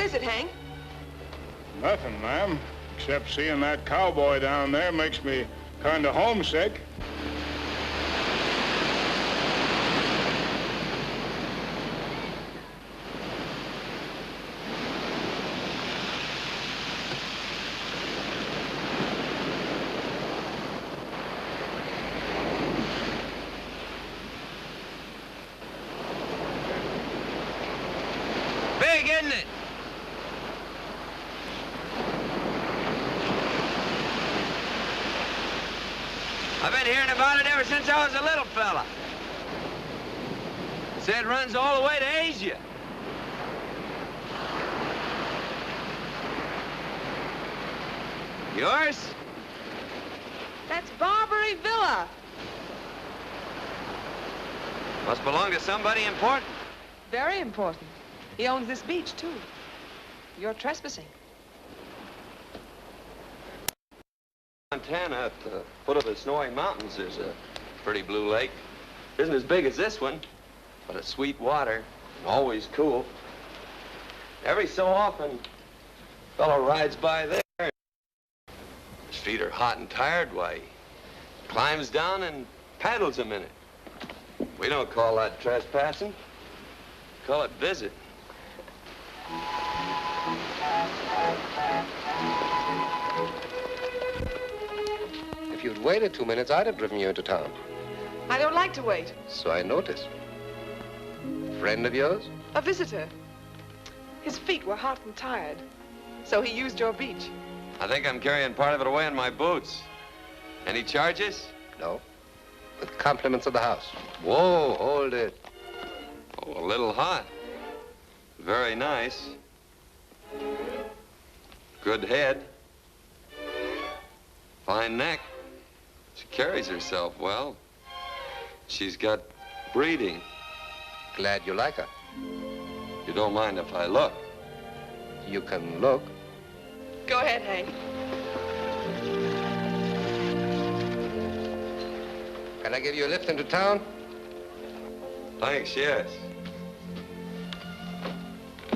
is it, Hank? Nothing, ma'am. Except seeing that cowboy down there makes me kind of homesick. Big, isn't it? I've been hearing about it ever since I was a little fella. Said it runs all the way to Asia. Yours? That's Barbary Villa. Must belong to somebody important. Very important. He owns this beach, too. You're trespassing. Montana, at the foot of the Snowy Mountains, there's a pretty blue lake. Isn't as big as this one, but it's sweet water, and always cool. Every so often, a fellow rides by there. His feet are hot and tired, why, he climbs down and paddles a minute. We don't call that trespassing. We call it visit. If you'd waited 2 minutes, I'd have driven you into town. I don't like to wait. So I noticed. Friend of yours? A visitor. His feet were hot and tired, so he used your beach. I think I'm carrying part of it away in my boots. Any charges? No. With compliments of the house. Whoa, hold it. Oh, a little hot. Very nice. Good head. Fine neck. She carries herself well. She's got breeding. Glad you like her. You don't mind if I look? You can look. Go ahead, Hank. Can I give you a lift into town? Thanks, yes.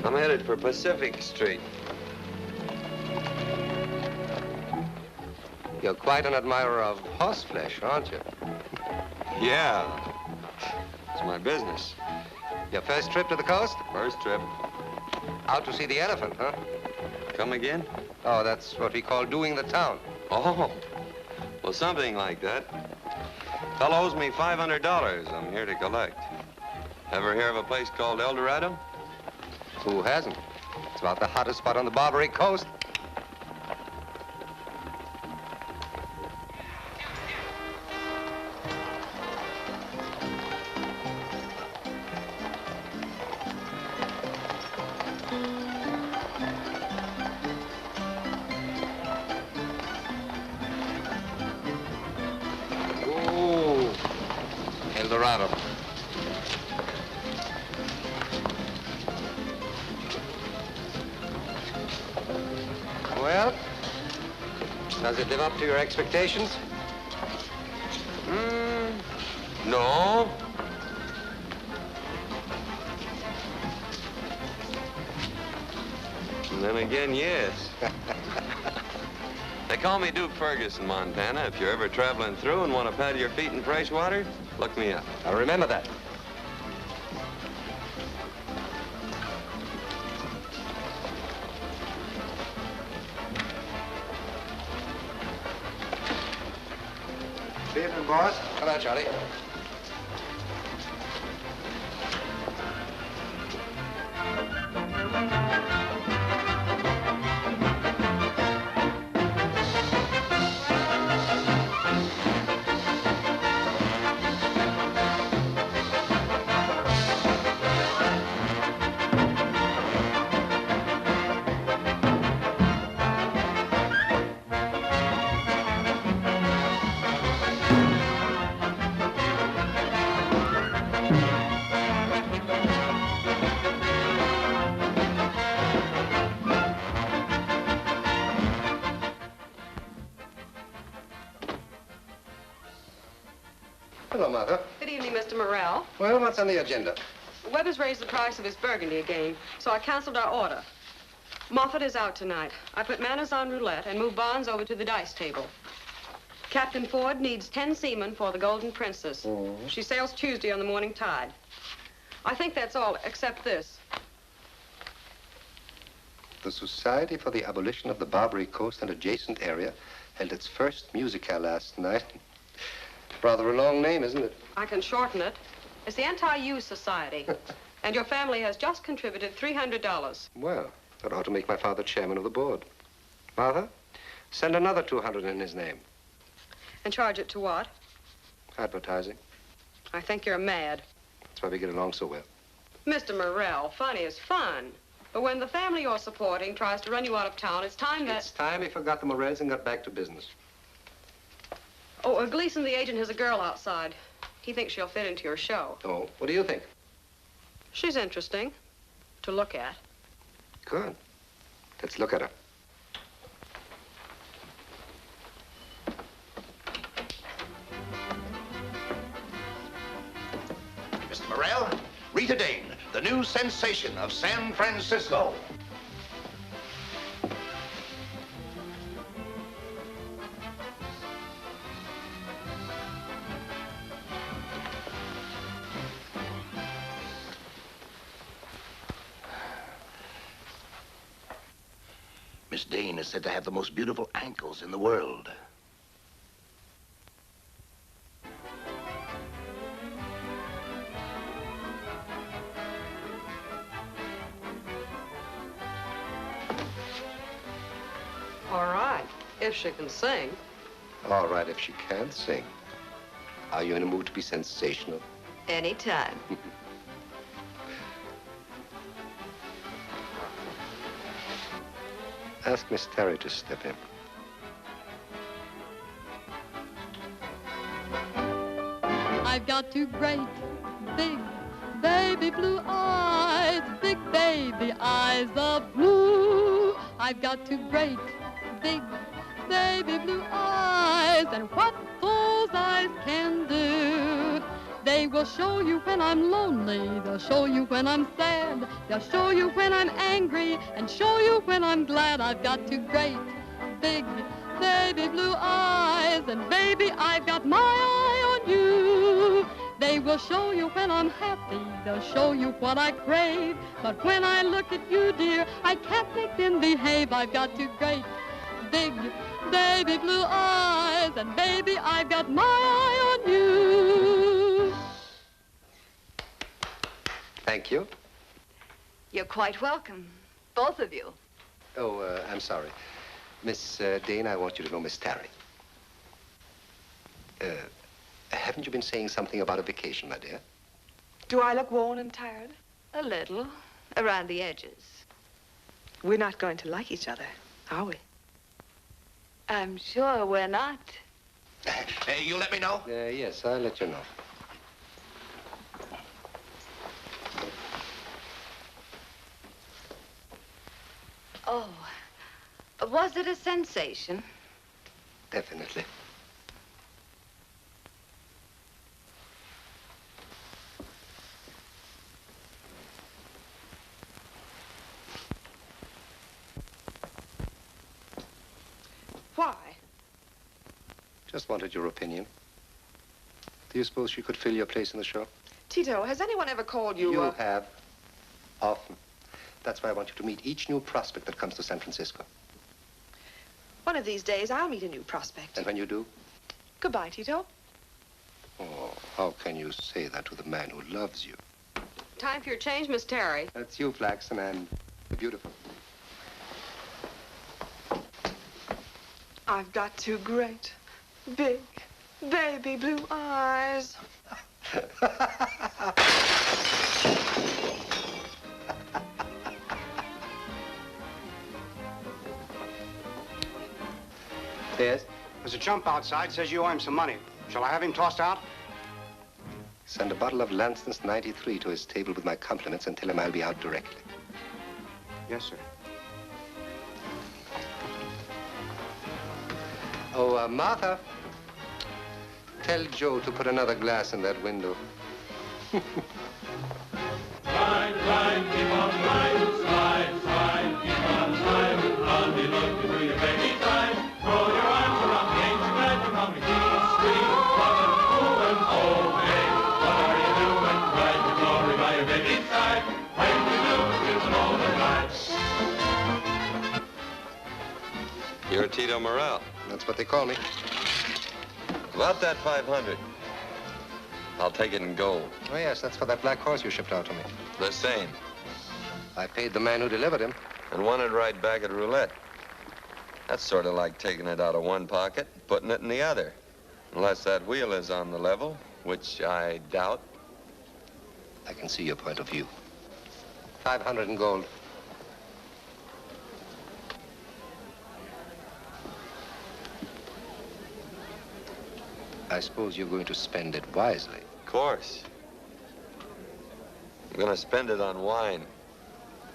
I'm headed for Pacific Street. You're quite an admirer of horseflesh, aren't you? Yeah. It's my business. Your first trip to the coast? First trip. Out to see the elephant, huh? Come again? Oh, that's what we call doing the town. Oh, well, something like that. Fellow owes me $500 I'm here to collect. Ever hear of a place called El Dorado? Who hasn't? It's about the hottest spot on the Barbary coast. Oh, El Dorado. Well, does it live up to your expectations? No. And then again, yes. They call me Duke Ferguson, Montana. If you're ever traveling through and want to paddle your feet in fresh water, look me up. I'll remember that. Good evening, boss. Hello, Charlie. Hello, Martha. Good evening, Mr. Morrell. Well, what's on the agenda? Weathers raised the price of his burgundy again, so I canceled our order. Moffat is out tonight. I put Manners on roulette and moved Barnes over to the dice table. Captain Ford needs 10 seamen for the Golden Princess. She sails Tuesday on the morning tide. I think that's all, except this. The Society for the Abolition of the Barbary Coast and adjacent area held its first musicale last night. Rather a long name, isn't it? I can shorten it. It's the Anti-Use Society. And your family has just contributed $300. Well, that ought to make my father chairman of the board. Martha, send another 200 in his name. And charge it to what? Advertising. I think you're mad. That's why we get along so well. Mr. Morrell, fun is fun. But when the family you're supporting tries to run you out of town, it's time that... It's time he forgot the Morels and got back to business. Oh, Gleason, the agent, has a girl outside. He thinks she'll fit into your show. Oh, what do you think? She's interesting to look at. Good. Let's look at her. Mr. Morrell, Rita Dane, the new sensation of San Francisco. Miss Dane is said to have the most beautiful ankles in the world. All right, if she can sing. All right, if she can't sing. Are you in a mood to be sensational? Anytime. Ask Miss Terry to step in. I've got two great, big, baby blue eyes, big baby eyes of blue. I've got two great, big, baby blue eyes, and what those eyes can do. They will show you when I'm lonely, they'll show you when I'm sad, they'll show you when I'm angry, and show you when I'm glad. I've got two great, big, baby blue eyes, and baby, I've got my eye on you. They will show you when I'm happy, they'll show you what I crave, but when I look at you, dear, I can't make them behave. I've got two great, big, baby blue eyes, and baby, I've got my eye on you. Thank you. You're quite welcome, both of you. Oh, I'm sorry. Miss Dane, I want you to know Miss Terry. Haven't you been saying something about a vacation, my dear? Do I look worn and tired? A little, around the edges. We're not going to like each other, are we? I'm sure we're not. Hey, you let me know? Yes, I'll let you know. Oh, was it a sensation? Definitely. Why? Just wanted your opinion. Do you suppose she could fill your place in the show? Tito, has anyone ever called you? You have. Often. That's why I want you to meet each new prospect that comes to San Francisco. One of these days, I'll meet a new prospect. And when you do? Goodbye, Tito. Oh, how can you say that to the man who loves you? Time for your change, Miss Terry. That's you, Flaxen, and beautiful. I've got two great, big, baby blue eyes. Yes? There's a chump outside, says you owe him some money. Shall I have him tossed out? Send a bottle of Lanston's 93 to his table with my compliments and tell him I'll be out directly. Yes, sir. Oh, Martha, tell Joe to put another glass in that window. Slide, slide, keep on slide, slide, slide, keep on slide. You're Tito Morel. That's what they call me. About that 500. I'll take it in gold. Oh, yes, that's for that black horse you shipped out to me. The same. I paid the man who delivered him. And won it right back at roulette. That's sort of like taking it out of one pocket, putting it in the other. Unless that wheel is on the level, which I doubt. I can see your point of view. 500 in gold. I suppose you're going to spend it wisely. Of course. I'm gonna spend it on wine.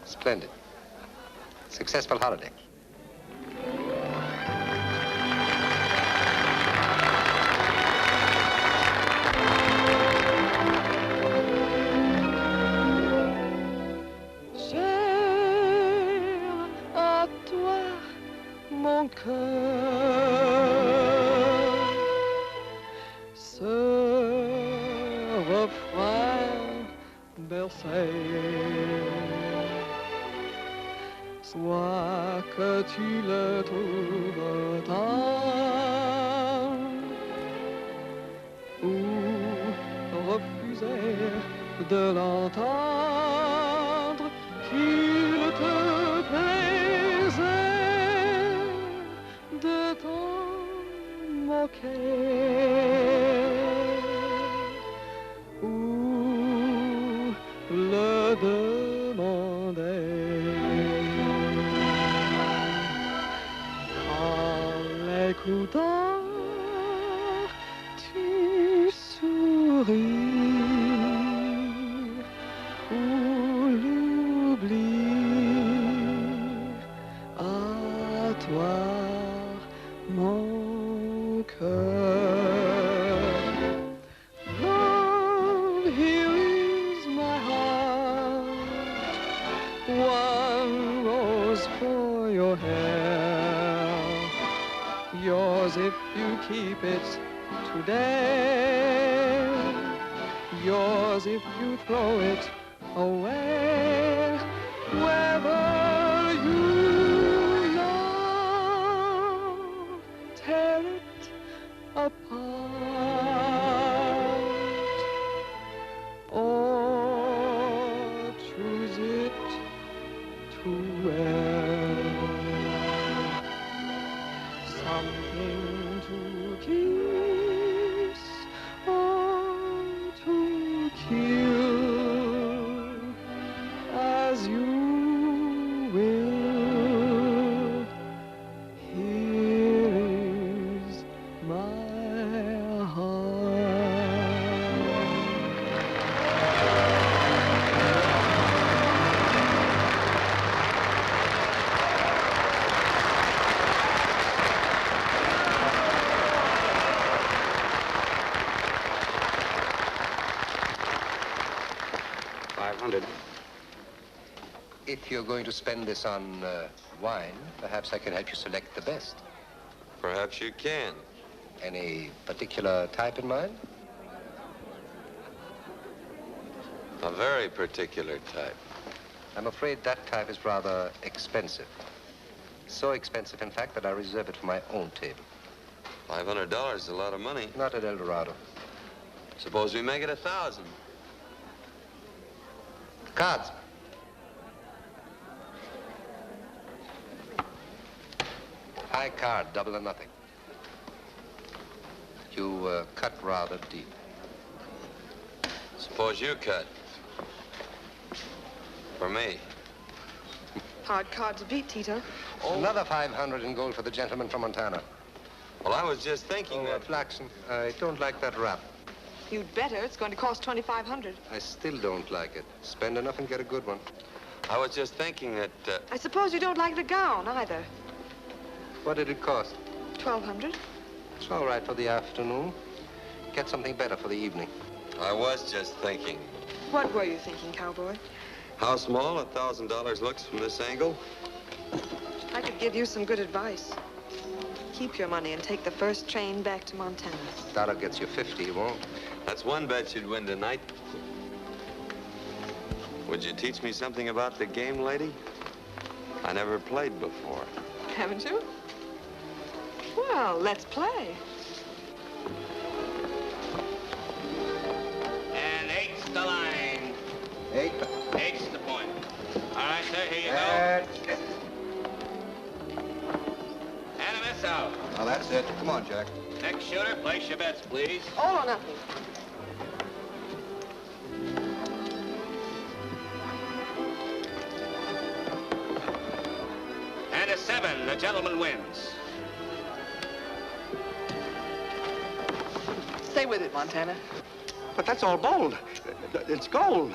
Splendid. Successful holiday. Cher à toi, mon cœur, ce refrain bercé. Soit que tu le trouves tendre ou refuser de l'entendre, qu'il te plaisait de t'en moquer ou le demander. Écoutant, tu souris ou l'oubli. À toi, mon cœur. Love, here is my heart. One rose for your hair. Yours if you keep it today. Yours if you throw it away. Whether you love, tear it apart, or choose it to wear. Something to kiss or to kill, as you will. Here is my heart. If you're going to spend this on wine, perhaps I can help you select the best. Perhaps you can. Any particular type in mind? A very particular type. I'm afraid that type is rather expensive. So expensive, in fact, that I reserve it for my own table. $500 is a lot of money. Not at El Dorado. Suppose we make it 1,000. Cards. High card, double or nothing. You cut rather deep. Suppose you cut. For me. Hard card to beat, Tito. Another 500 in gold for the gentleman from Montana. Well, I was just thinking that... Flaxen, I don't like that wrap. You'd better. It's going to cost $2,500. I still don't like it. Spend enough and get a good one. I was just thinking that... I suppose you don't like the gown, either. What did it cost? $1,200. It's all right for the afternoon. Get something better for the evening. I was just thinking. What were you thinking, cowboy? How small $1,000 looks from this angle? I could give you some good advice. Keep your money and take the first train back to Montana. That'll get you 50, you won't? That's one bet you'd win tonight. Would you teach me something about the game, lady? I never played before. Haven't you? Well, let's play. And 8's the line. 8. 8's the point. All right, sir, here you go. And a miss out. Now that's it. Come on, Jack. Next shooter, place your bets, please. All or nothing. And a 7, the gentleman wins. Stay with it, Montana. But that's all bold. It's gold.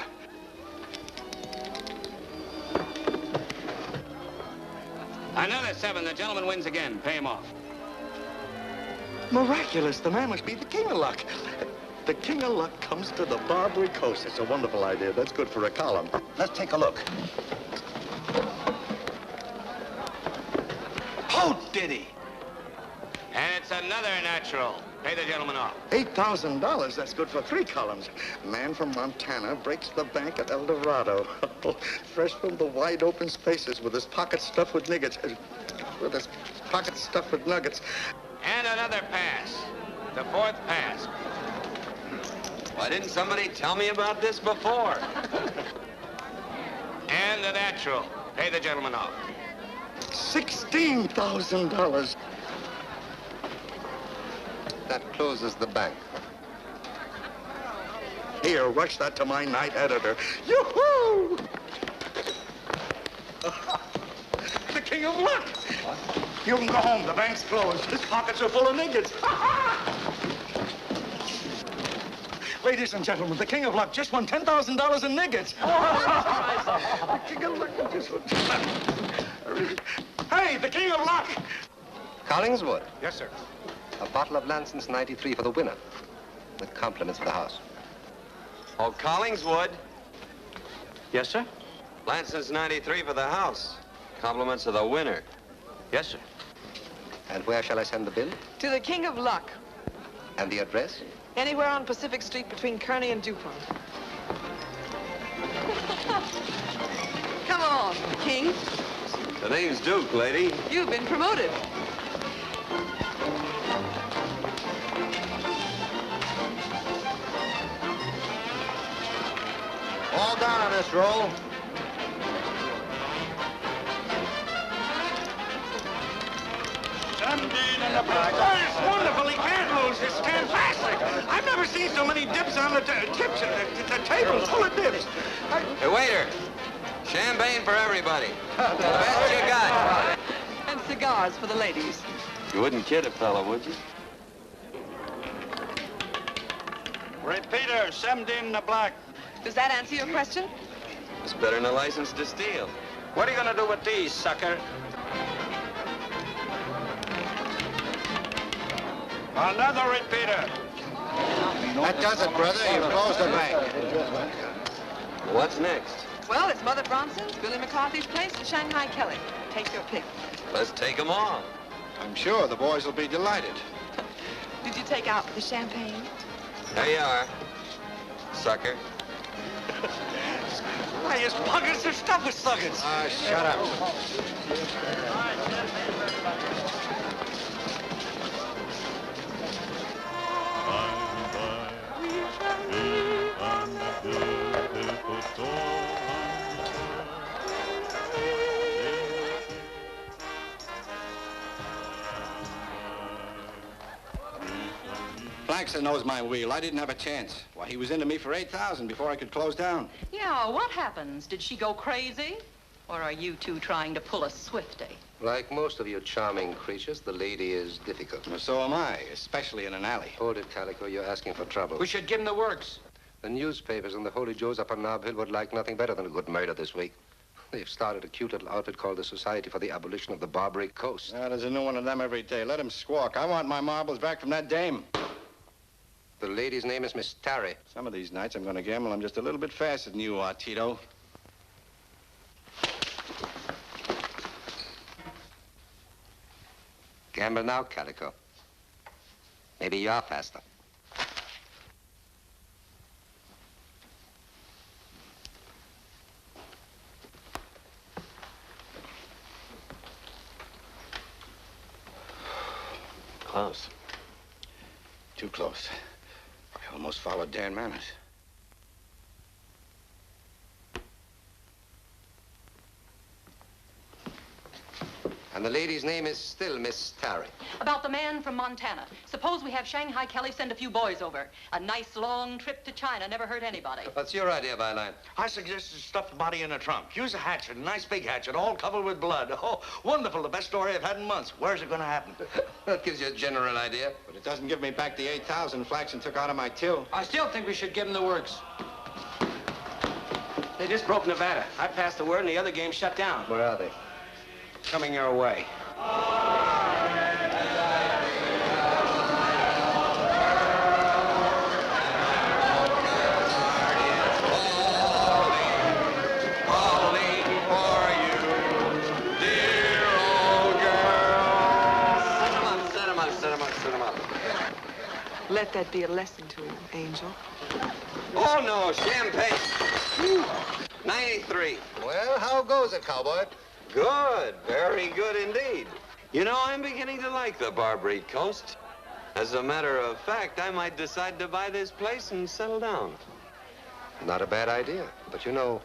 Another 7, the gentleman wins again. Pay him off. Miraculous. The man must be the king of luck. The king of luck comes to the Barbary coast. It's a wonderful idea. That's good for a column. Let's take a look. Oh, did he? And it's another natural. Pay the gentleman off. $8,000. That's good for 3 columns. Man from Montana breaks the bank at El Dorado. Fresh from the wide open spaces with his pockets stuffed with nuggets. And another pass. The 4th pass. Why didn't somebody tell me about this before? And a natural. Pay the gentleman off. $16,000. That closes the bank. Here, rush that to my night editor. Yoo-hoo! The king of luck. You can go home. The bank's closed. His pockets are full of nuggets. Ladies and gentlemen, the king of luck just won $10,000 in nuggets. The king of luck just won. Hey, the king of luck. Collingswood, Yes, sir. a bottle of Lanson's 93 for the winner, with compliments for the house. Oh, Collingswood. Yes, sir. Lanson's 93 for the house. Compliments of the winner. Yes, sir. And where shall I send the bill? To the king of luck. And the address? Anywhere on Pacific Street between Kearney and Dupont. Come on, King. The name's Duke, lady. You've been promoted. All down on this roll. It's wonderful. He can't lose. It's fantastic. I've never seen so many dips on the tips. The table's full of dips. Hey, waiter. Champagne for everybody. The best you got. And cigars for the ladies. You wouldn't kid a fellow, would you? Repeater, 17 in the black. Does that answer your question? It's better than a license to steal. What are you going to do with these, sucker? Another repeater. That does it, brother. You closed the bank. What's next? Well, it's Mother Bronson's, Billy McCarthy's place, and Shanghai Kelly. Take your pick. Let's take them all. I'm sure the boys will be delighted. Did you take out the champagne? There you are, sucker. Why, his pockets are stuffed with nuggets. Shut up. Blackson knows my wheel. I didn't have a chance. Why, he was into me for $8,000 before I could close down. Yeah, what happens? Did she go crazy? Or are you two trying to pull a Swifty? Like most of you charming creatures, the lady is difficult. Well, so am I, especially in an alley. Hold it, Calico. You're asking for trouble. We should give him the works. The newspapers and the Holy Joes up on Nob Hill would like nothing better than a good murder this week. They've started a cute little outfit called the Society for the Abolition of the Barbary Coast. There's a new one of them every day. Let him squawk. I want my marbles back from that dame. The lady's name is Miss Tarry. Some of these nights I'm going to gamble I'm just a little bit faster than you are, Tito. Gamble now, Calico. Maybe you're faster. Close. Too close. I almost followed Dan Manners. And the lady's name is still Miss Tarry. About the man from Montana. Suppose we have Shanghai Kelly send a few boys over. A nice long trip to China never hurt anybody. What's your idea, Byline? I suggested stuff the body in a trunk. Use a hatchet, a nice big hatchet, all covered with blood. Oh, wonderful. The best story I've had in months. Where's it going to happen? That gives you a general idea. But it doesn't give me back the 8,000 Flaxen took out of my till. I still think we should give him the works. They just broke Nevada. I passed the word and the other game shut down. Where are they? Coming your way. Let that be a lesson to you, Angel. Oh, no, champagne. 93. Well, how goes it, cowboy? Good, very good indeed. You know, I'm beginning to like the Barbary coast. As a matter of fact, I might decide to buy this place and settle down. Not a bad idea. But you know,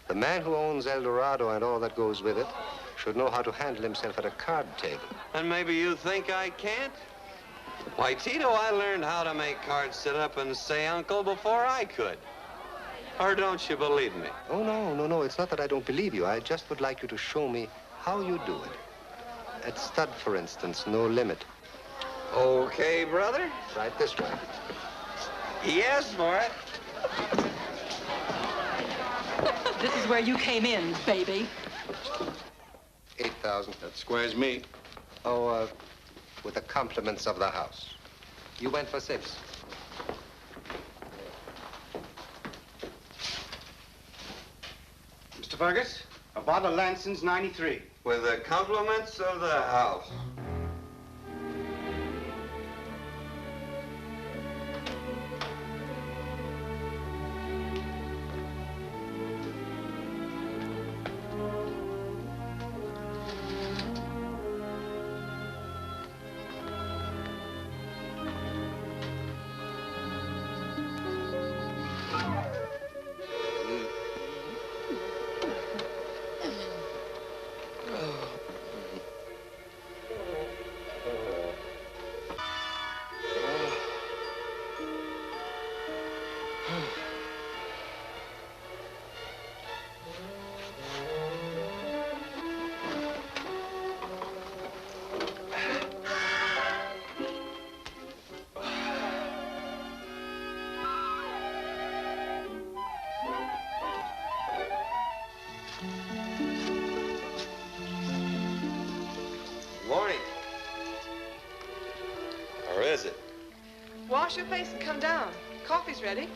the man who owns El Dorado and all that goes with it should know how to handle himself at a card table. And maybe you think I can't? Why, Tito, I learned how to make cards sit up and say uncle before I could. Or don't you believe me? Oh, no. It's not that I don't believe you. I just would like you to show me how you do it. At stud, for instance, no limit. Okay, brother. Right this way. Yes, for it. This is where you came in, baby. 8,000. That squares me. Oh, with the compliments of the house. You went for 6. Mr. Fergus, a bottle of Lanson's 93. With the compliments of the house. Morning. Or is it? Wash your face and come down. Coffee's ready.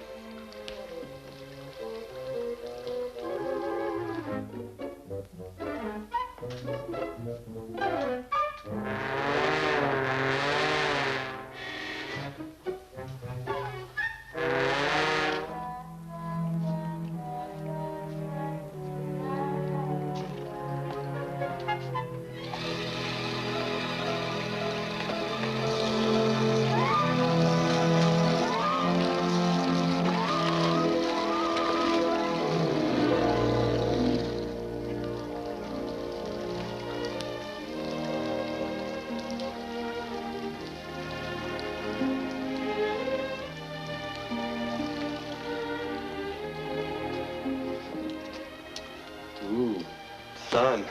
Son.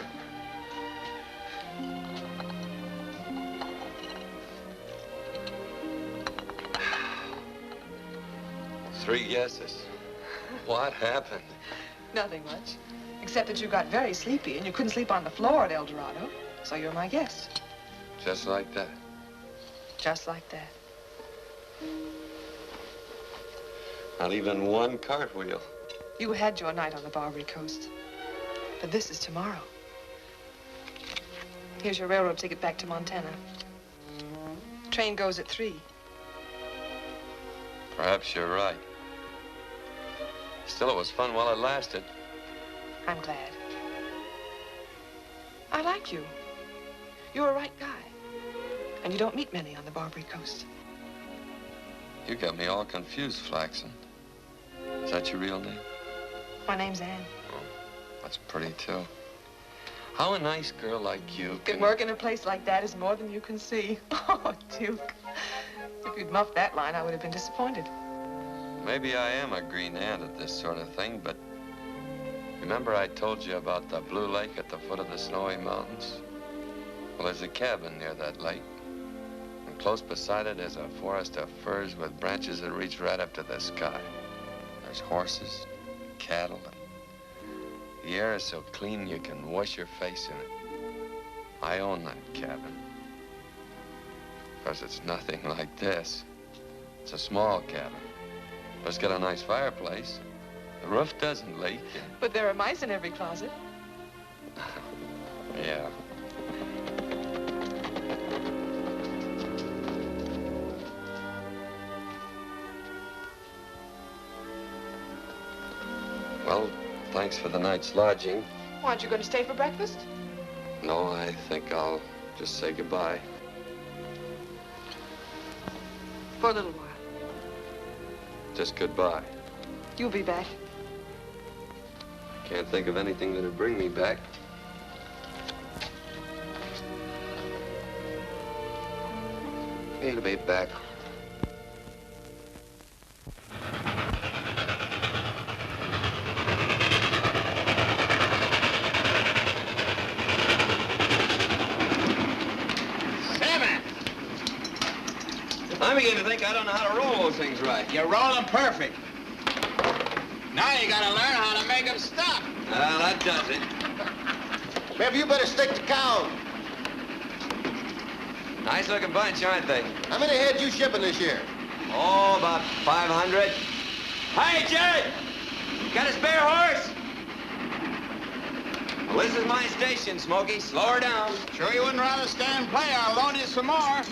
3 guesses. What happened? Nothing much. Except that you got very sleepy and you couldn't sleep on the floor at El Dorado. So you're my guest. Just like that. Just like that. Not even one cartwheel. You had your night on the Barbary coast. But this is tomorrow. Here's your railroad ticket back to Montana. Train goes at 3. Perhaps you're right. Still, it was fun while it lasted. I'm glad. I like you. You're a right guy. And you don't meet many on the Barbary coast. You got me all confused, Flaxen. Is that your real name? My name's Anne. Oh, that's pretty, too. How a nice girl like you Can work in a place like that is more than you can see. Oh, Duke. If you'd muffed that line, I would have been disappointed. Maybe I am a green ant at this sort of thing, but remember I told you about the blue lake at the foot of the snowy mountains? Well, there's a cabin near that lake. And close beside it is a forest of firs with branches that reach right up to the sky. There's horses, cattle, and the air is so clean you can wash your face in it. I own that cabin. Because it's nothing like this. It's a small cabin. But it's got a nice fireplace. The roof doesn't leak. But there are mice in every closet. Yeah. Well, thanks for the night's lodging. Well, aren't you going to stay for breakfast? No, I think I'll just say goodbye. For a little while. Just goodbye. You'll be back. Can't think of anything that'd bring me back. He'll be back. I'm beginning to think I don't know how to roll those things right. You roll them perfect. Now you gotta learn how to make them stop. Well, that does it. Maybe you better stick to cows. Nice looking bunch, aren't they? How many head you shipping this year? Oh, about 500. Hey, Jerry! Got a spare horse? Well, this is my station, Smokey. Slow her down. Sure you wouldn't rather stay and play? I'll loan you some more.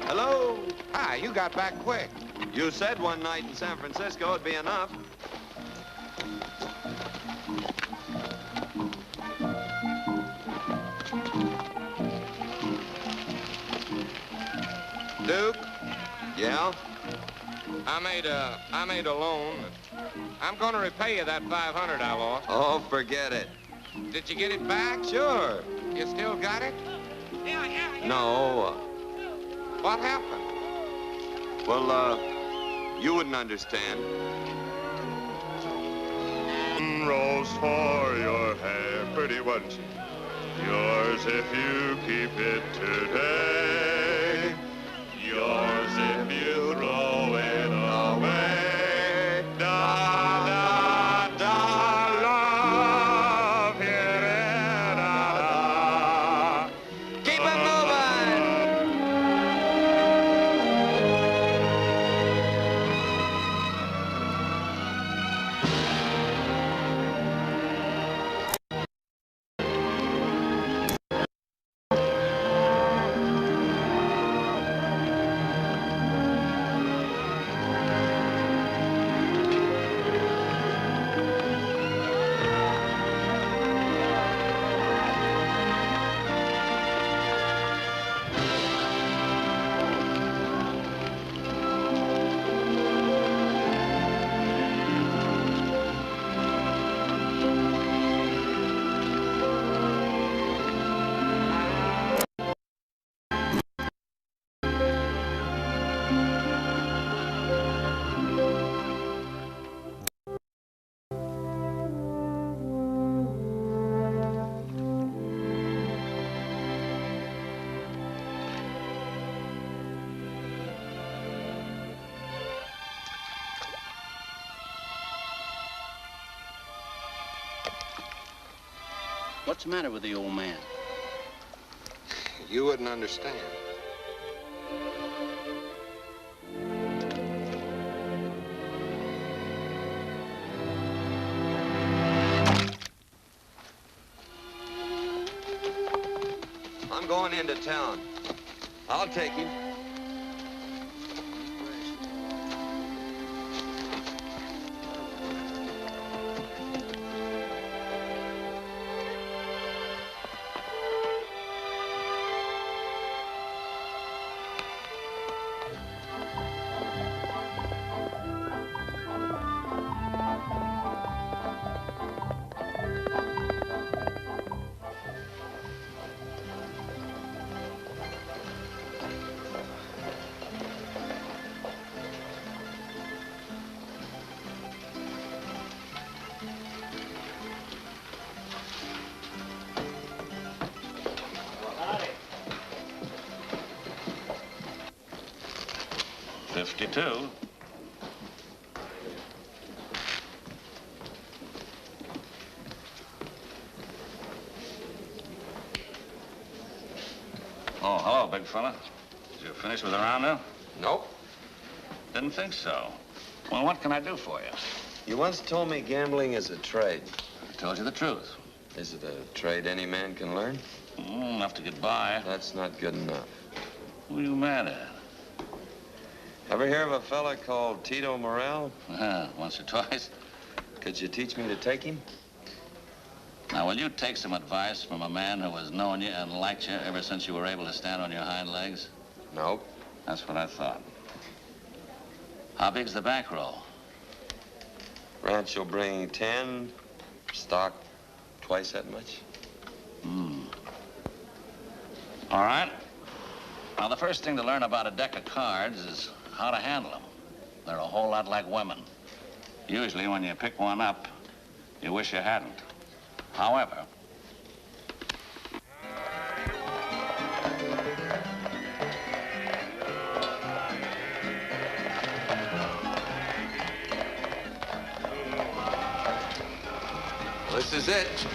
Hello? Ah, you got back quick. You said one night in San Francisco would be enough. Duke? Yeah? I made a loan. I'm gonna repay you that 500 I lost. Oh, forget it. Did you get it back? Sure. You still got it? No. What happened? Well, you wouldn't understand. Rose for your hair, pretty wasn't she? Yours if you keep it today. Yours if you throw it away. Da, da, da, love, here, da, da. Keep it moving! What's the matter with the old man? You wouldn't understand. going into town. I'll take him. $52. Oh, hello, big fella. Did you finish with the round now? Nope. Didn't think so. Well, what can I do for you? You once told me gambling is a trade. I told you the truth. Is it a trade any man can learn? Enough to get by. That's not good enough. Who are you mad at? Ever hear of a fella called Tito Morel? Once or twice. Could you teach me to take him? Now, will you take some advice from a man who has known you and liked you ever since you were able to stand on your hind legs? Nope. That's what I thought. How big's the bankroll? Ranch will bring 10, stock twice that much. All right. Now, the first thing to learn about a deck of cards is how to handle them. They're a whole lot like women. Usually, when you pick one up, you wish you hadn't. However, this is it.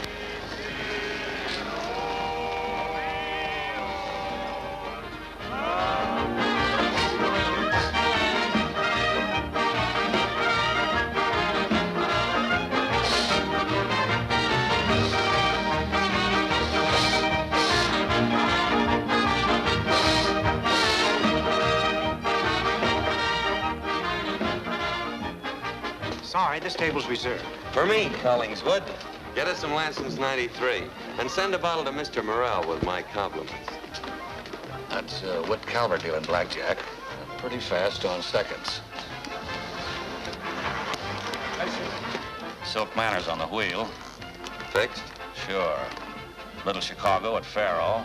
Sorry, this table's reserved. For me, Collingswood. Get us some Lanson's 93, and send a bottle to Mr. Morel with my compliments. That's Whit Calvert dealing blackjack. Pretty fast on seconds. Silk Manor's on the wheel. Fixed? Sure. Little Chicago at Faro.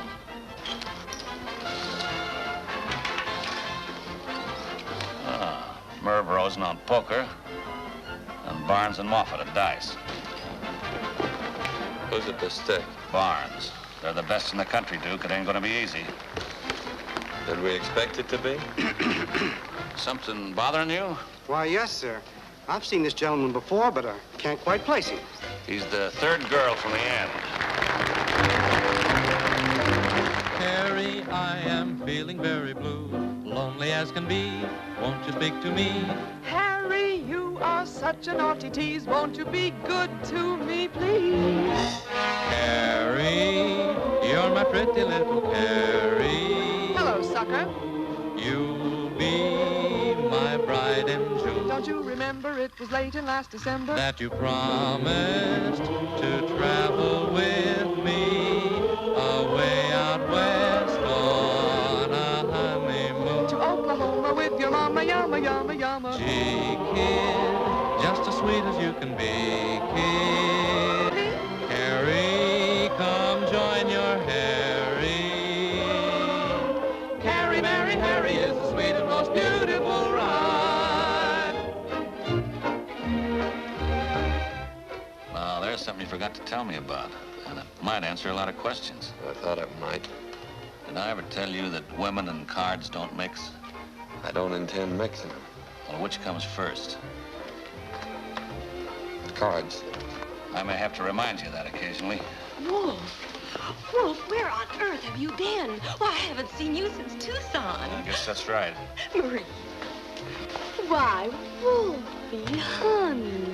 Merv Rosen on poker. And Barnes and Moffat at dice. Who's at the stick? Barnes. They're the best in the country, Duke. It ain't gonna be easy. Did we expect it to be? Something bothering you? Why, yes, sir. I've seen this gentleman before, but I can't quite place him. He's the third girl from the end. Harry, I am feeling very blue, lonely as can be. Won't you speak to me? Harry, you are such a naughty tease. Won't you be good to me, please? Harry, you're my pretty little Harry. Hello, sucker. You'll be my bride and jewel. Don't you remember it was late in last December that you promised to travel with me away out west on a honeymoon to Oklahoma with your mama, yama, yama, yama. Gee, kid, just as sweet as you can be, kid. Harry, come join your Harry. Harry, marry Harry is the sweet and most beautiful ride. Now, there's something you forgot to tell me about, and it might answer a lot of questions. I thought it might. Did I ever tell you that women and cards don't mix? I don't intend mixing them. Well, which comes first? Cards. I may have to remind you of that occasionally. Wolf! Wolf, where on earth have you been? Why, I haven't seen you since Tucson. I guess that's right. Marie. Why, Wolfie, honey.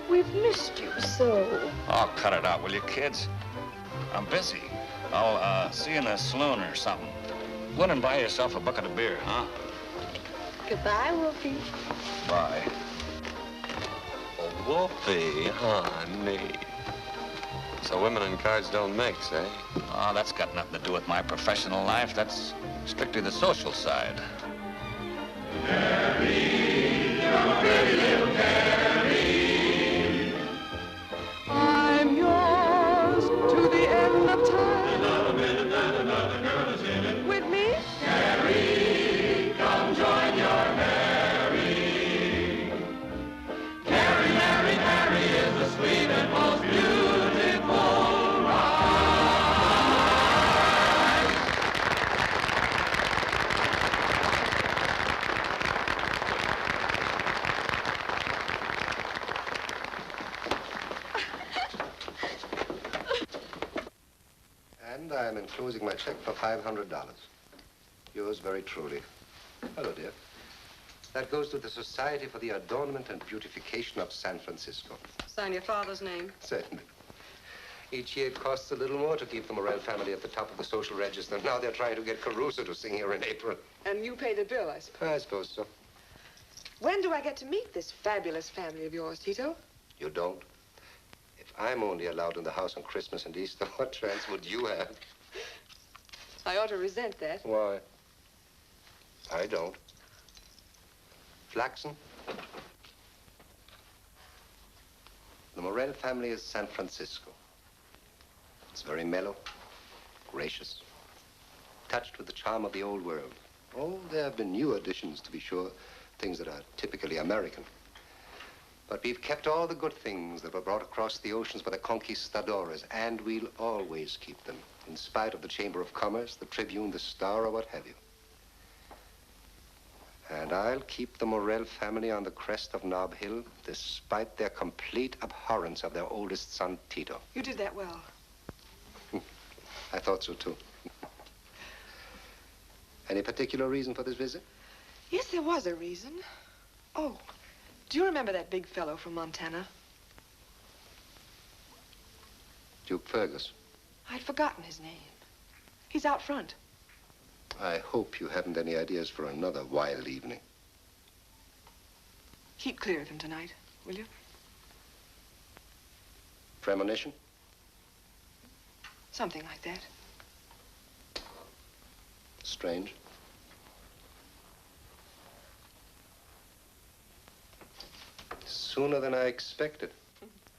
We've missed you so. Oh, cut it out, will you, kids? I'm busy. I'll see you in the saloon or something. Go in and buy yourself a bucket of beer, huh? Goodbye, Wolfie. Bye. Oh, Wolfie, honey. So women and cards don't mix, eh? Oh, that's got nothing to do with my professional life. That's strictly the social side. Carrie, you're a pretty little Carrie. I'm yours to the end of time. Another minute and another girl is in it. With me? Carrie, come join your Harry. Carrie, Mary, Harry is the sweet and most beautiful ride. And I am enclosing my check for $500. Yours very truly. Hello, dear. That goes to the Society for the Adornment and Beautification of San Francisco. Sign your father's name. Certainly. Each year it costs a little more to keep the Morel family at the top of the social register. Now they're trying to get Caruso to sing here in April. And you pay the bill, I suppose. I suppose so. When do I get to meet this fabulous family of yours, Tito? You don't? If I'm only allowed in the house on Christmas and Easter, what chance would you have? I ought to resent that. Why? I don't. Flaxen? The Morel family is San Francisco. It's very mellow, gracious, touched with the charm of the old world. Oh, there have been new additions, to be sure, things that are typically American. But we've kept all the good things that were brought across the oceans by the conquistadores, and we'll always keep them, in spite of the Chamber of Commerce, the Tribune, the Star, or what have you. And I'll keep the Morel family on the crest of Nob Hill, despite their complete abhorrence of their oldest son, Tito. You did that well. I thought so, too. Any particular reason for this visit? Yes, there was a reason. Oh, do you remember that big fellow from Montana? Duke Fergus. I'd forgotten his name. He's out front. I hope you haven't any ideas for another wild evening. Keep clear of him tonight, will you? Premonition? Something like that. Strange. Sooner than I expected.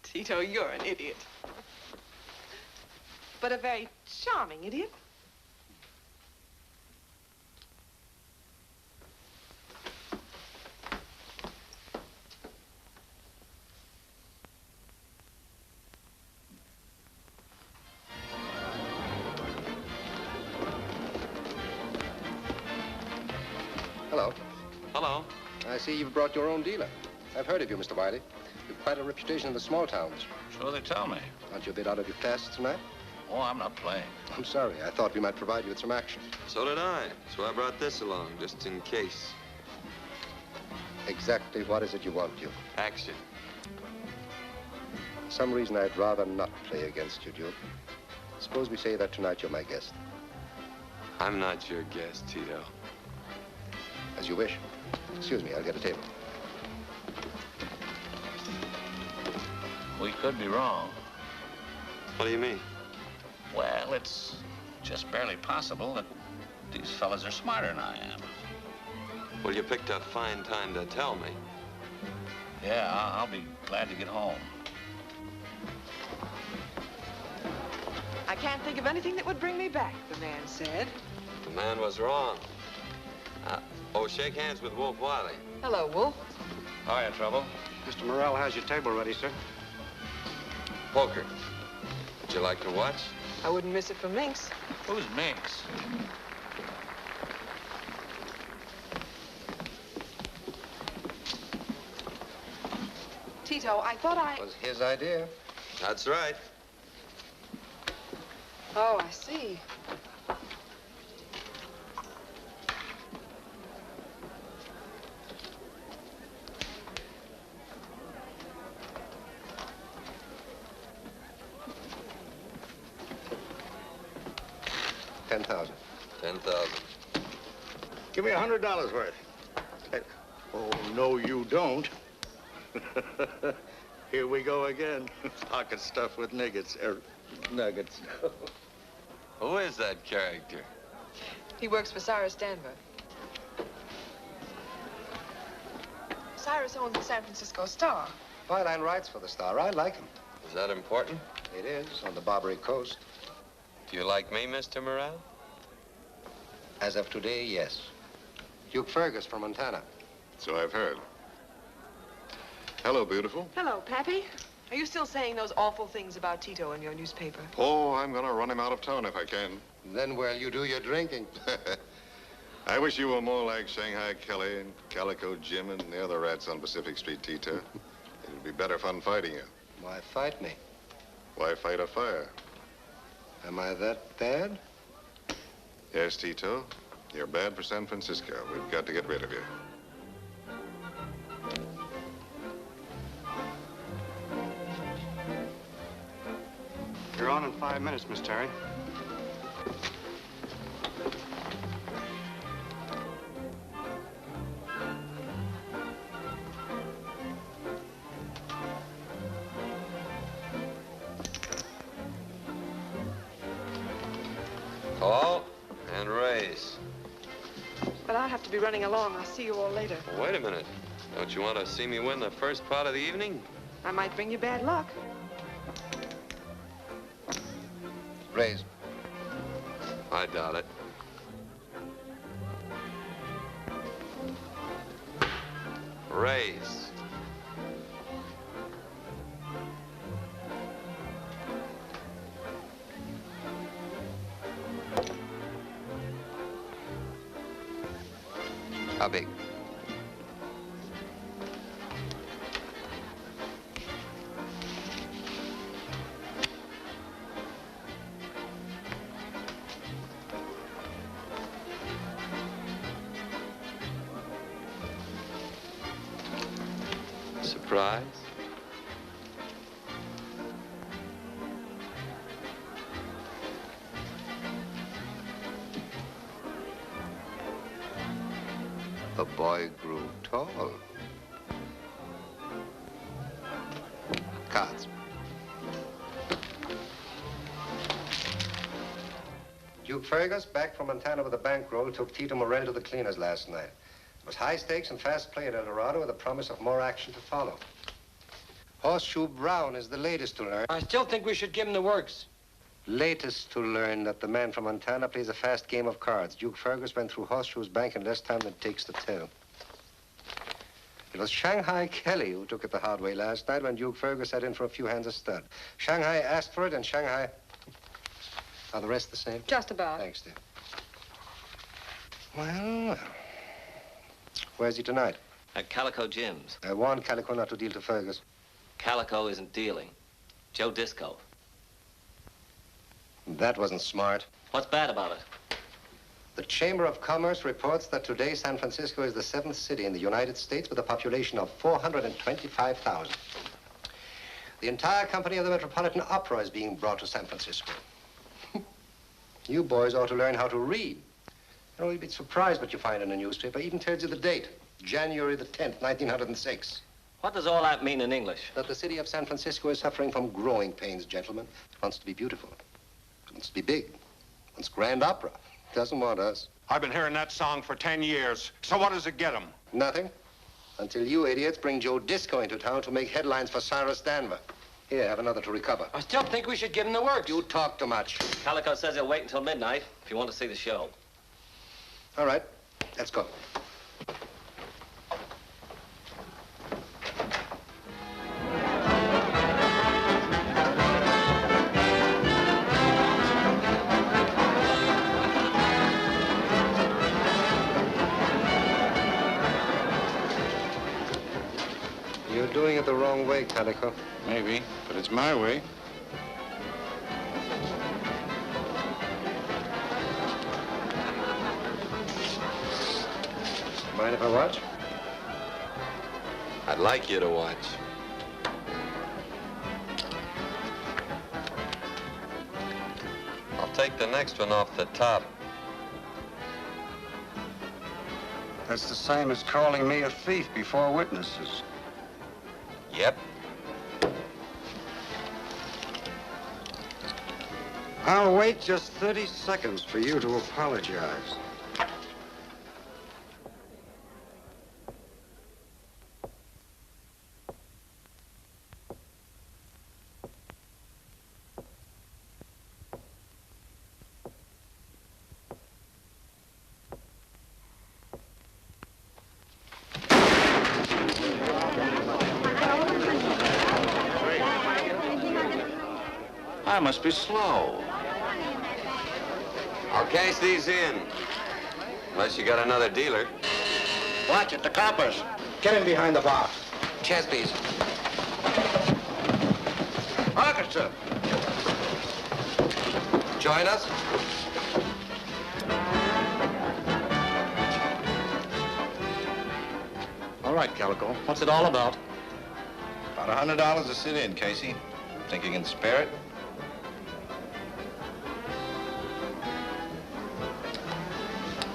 Tito, you're an idiot. But a very charming idiot. Hello. Hello. I see you've brought your own dealer. I've heard of you, Mr. Wiley. You've quite a reputation in the small towns. So they tell me. Aren't you a bit out of your class tonight? Oh, I'm not playing. I'm sorry. I thought we might provide you with some action. So did I. So I brought this along, just in case. Exactly what is it you want, Duke? Action. For some reason, I'd rather not play against you, Duke. Suppose we say that tonight you're my guest. I'm not your guest, Tito. As you wish. Excuse me, I'll get a table. We could be wrong. What do you mean? Well, it's just barely possible that these fellas are smarter than I am. Well, you picked a fine time to tell me. Yeah, I'll be glad to get home. I can't think of anything that would bring me back, the man said. The man was wrong. Shake hands with Wolf Wiley. Hello, Wolf. Hiya, Trouble. Mr. Morel has your table ready, sir. Poker. Would you like to watch? I wouldn't miss it for Minx. Who's Minx? Tito, I thought It was his idea. That's right. Oh, I see. 10,000. 10,000. Give me $100 worth. Oh, no, you don't. Here we go again. Pocket stuff with nuggets. Nuggets. Who is that character? He works for Cyrus Danver. Cyrus owns the San Francisco Star. Byline writes for the Star. I like him. Is that important? It is, on the Barbary coast. Do you like me, Mr. Morrell? As of today, yes. Duke Fergus from Montana. So I've heard. Hello, beautiful. Hello, Pappy. Are you still saying those awful things about Tito in your newspaper? Oh, I'm gonna run him out of town if I can. Then where'll you do your drinking? I wish you were more like Shanghai Kelly and Calico Jim and the other rats on Pacific Street, Tito. It would be better fun fighting you. Why fight me? Why fight a fire? Am I that bad? Yes, Tito. You're bad for San Francisco. We've got to get rid of you. You're on in 5 minutes, Miss Terry. Call and raise. But I'll have to be running along. I'll see you all later. Well, wait a minute. Don't you want to see me win the first part of the evening? I might bring you bad luck. Raise. I doubt it. Raise. How big? Surprise? The boy grew tall. Cards. Duke Fergus, back from Montana with a bankroll, took Tito Morrell to the cleaners last night. It was high stakes and fast play at El Dorado with a promise of more action to follow. Horseshoe Brown is the latest to learn. I still think we should give him the works. Latest to learn that the man from Montana plays a fast game of cards. Duke Fergus went through Horseshoe's bank in less time than it takes to tell. It was Shanghai Kelly who took it the hard way last night when Duke Fergus sat in for a few hands of stud. Shanghai asked for it, and Shanghai... Are the rest the same? Just about. Thanks, dear. Well. Where's he tonight? At Calico Jim's. I warned Calico not to deal to Fergus. Calico isn't dealing. Joe Disco. That wasn't smart. What's bad about it? The Chamber of Commerce reports that today San Francisco is the 7th city in the United States with a population of 425,000. The entire company of the Metropolitan Opera is being brought to San Francisco. You boys ought to learn how to read. You know, you'd be surprised what you find in a newspaper. Even tells you the date, January the 10th, 1906. What does all that mean in English? That the city of San Francisco is suffering from growing pains, gentlemen. It wants to be beautiful. It wants to be big. It wants grand opera. It doesn't want us. I've been hearing that song for 10 years. So what does it get them? Nothing. Until you idiots bring Joe Disco into town to make headlines for Cyrus Danver. Here, have another to recover. I still think we should give him the works. You talk too much. Calico says he'll wait until midnight if you want to see the show. All right, let's go. You're doing it the wrong way, Calico. Maybe, but it's my way. Mind if I watch? I'd like you to watch. I'll take the next one off the top. That's the same as calling me a thief before witnesses. Yep. I'll wait just 30 seconds for you to apologize. I must be slow. I'll cash these in. Unless you got another dealer. Watch it, the coppers. Get in behind the box. Chance, please. Orchestra. Join us. All right, Calico. What's it all about? About $100 to sit in, Casey. Think you can spare it?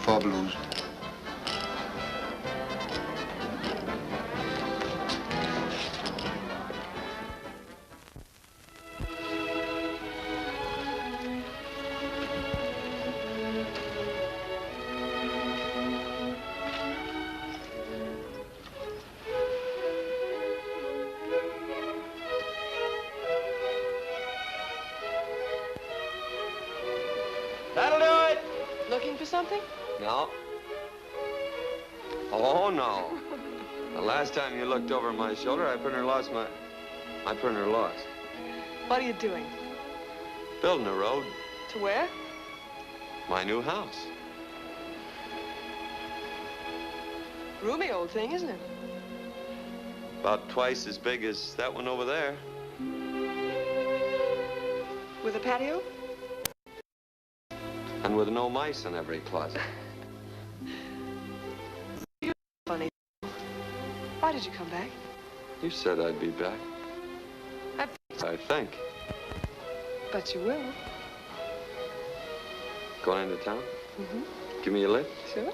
Four blues. That'll do it. Looking for something? No. Oh, no. The last time you looked over my shoulder, I pretty near lost my... I pretty near lost. What are you doing? Building a road. To where? My new house. Roomy old thing, isn't it? About twice as big as that one over there. With a patio? And with no mice in every closet. You're funny. Why did you come back? You said I'd be back. I think. But you will. Going into town? Mm-hmm. Give me a lift? Sure.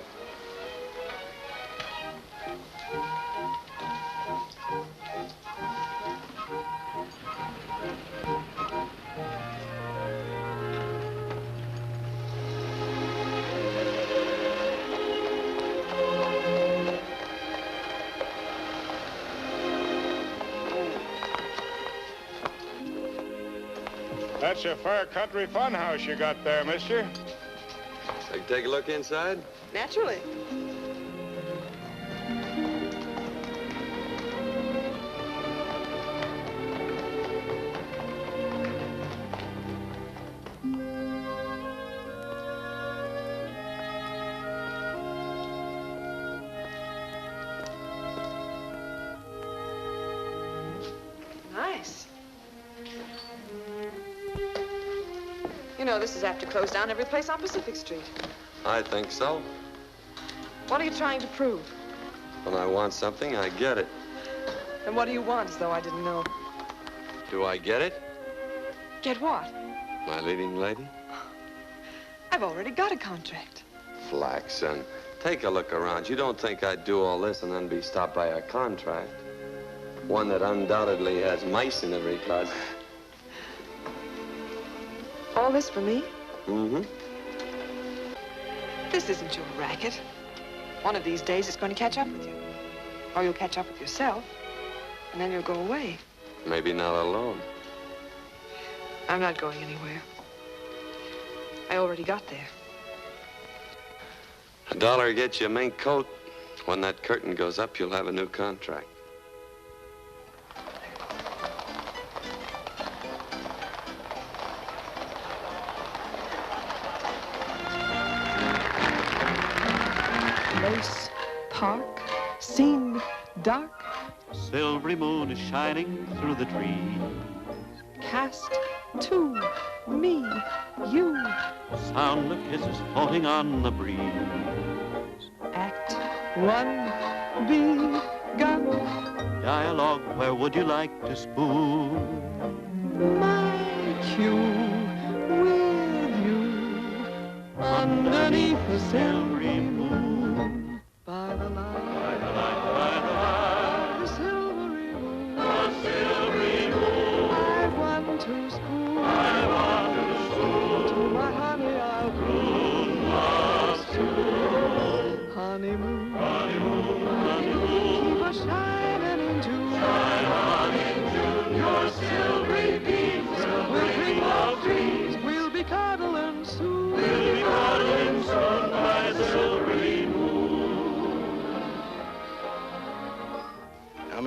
That's a fair country funhouse you got there, mister. I can take a look inside? Naturally. Nice. You know, this is apt to close down every place on Pacific Street. I think so. What are you trying to prove? When I want something, I get it. And what do you want, as though I didn't know? Do I get it? Get what? My leading lady? I've already got a contract. Flaxen. Take a look around. You don't think I'd do all this and then be stopped by a contract? One that undoubtedly has mice in every closet. All this for me? Mm-hmm. This isn't your racket. One of these days it's going to catch up with you. Or you'll catch up with yourself, and then you'll go away. Maybe not alone. I'm not going anywhere. I already got there. $1 gets you a mink coat. When that curtain goes up, you'll have a new contract. Place, park, scene, dark. Silvery moon is shining through the trees. Cast to me, you. Sound of kisses floating on the breeze. Act one begun. Dialogue, where would you like to spoon? My cue with you.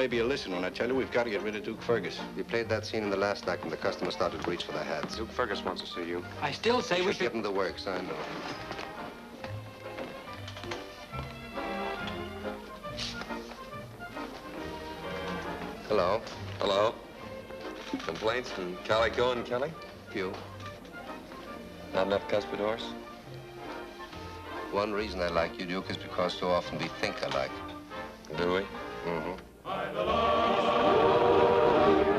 maybe you'll listen when I tell you we've got to get rid of Duke Fergus. You played that scene in the last act and the customer started to reach for their hats. Duke Fergus wants to see you. I still say we should... give him the works, I know. Hello. Hello. Complaints from Calico and Kelly? Few. Not enough cuspidors? One reason I like you, Duke, is because so often we think alike. Do we? Mm-hmm.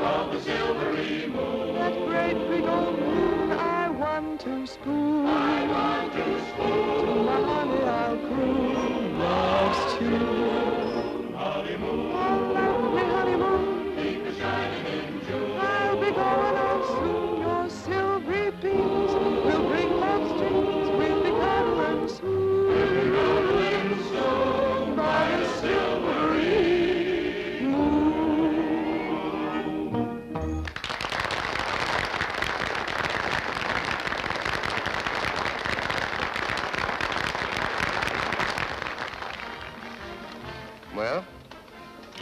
Of the silvery moon. That great big old moon I want to spoon. I want to spoon. To my honey I'll croon love's tune. Honeymoon. Oh, lovely honeymoon. Keep it shining in June. I'll be going out soon. Your silvery beams will bring love's dreams. We'll be cuddling soon. We'll be cuddling soon by a silvery moon. Well,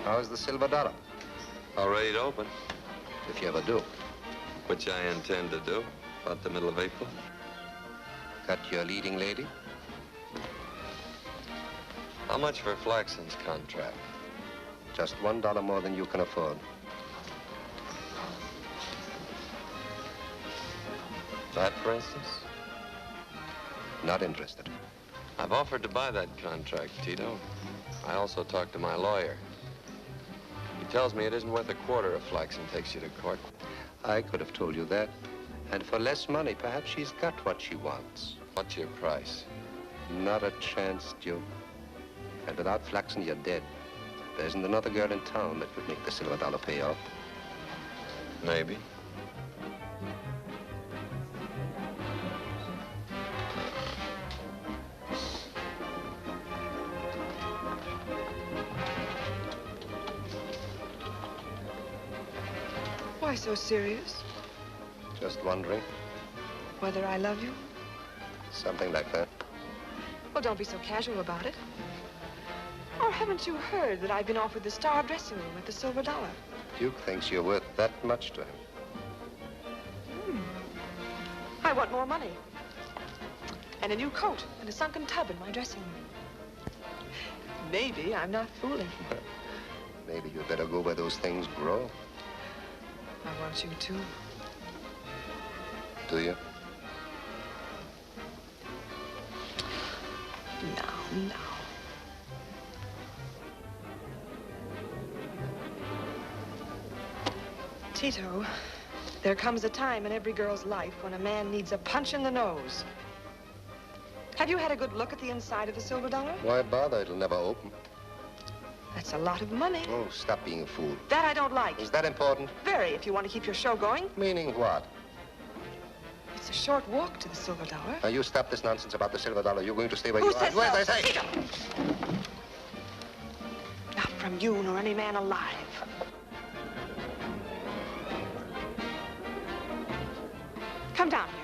how's the silver dollar? All ready to open. If you ever do. Which I intend to do, about the middle of April. Got your leading lady? How much for Flaxen's contract? Just $1 more than you can afford. That, for instance? Not interested. I've offered to buy that contract, Tito. I also talked to my lawyer. He tells me it isn't worth a quarter if Flaxen takes you to court. I could have told you that. And for less money, perhaps she's got what she wants. What's your price? Not a chance, Duke. And without Flaxen, you're dead. There isn't another girl in town that would make the silver dollar pay off. Maybe. Why so serious? Just wondering. Whether I love you? Something like that. Well, don't be so casual about it. Or haven't you heard that I've been offered the star dressing room at the Silver Dollar? Duke thinks you're worth that much to him. I want more money. And a new coat and a sunken tub in my dressing room. Maybe I'm not fooling. Maybe you'd better go where those things grow. I want you to. Do you? No. Tito, there comes a time in every girl's life when a man needs a punch in the nose. Have you had a good look at the inside of the Silver Dollar? Why bother? It'll never open. That's a lot of money. Oh, stop being a fool. That I don't like. Is that important? Very, if you want to keep your show going. Meaning what? It's a short walk to the Silver Dollar. Now, you stop this nonsense about the silver dollar. You're going to stay where you are. Who says Where so? I say? Tito! Not from you nor any man alive. Come down here.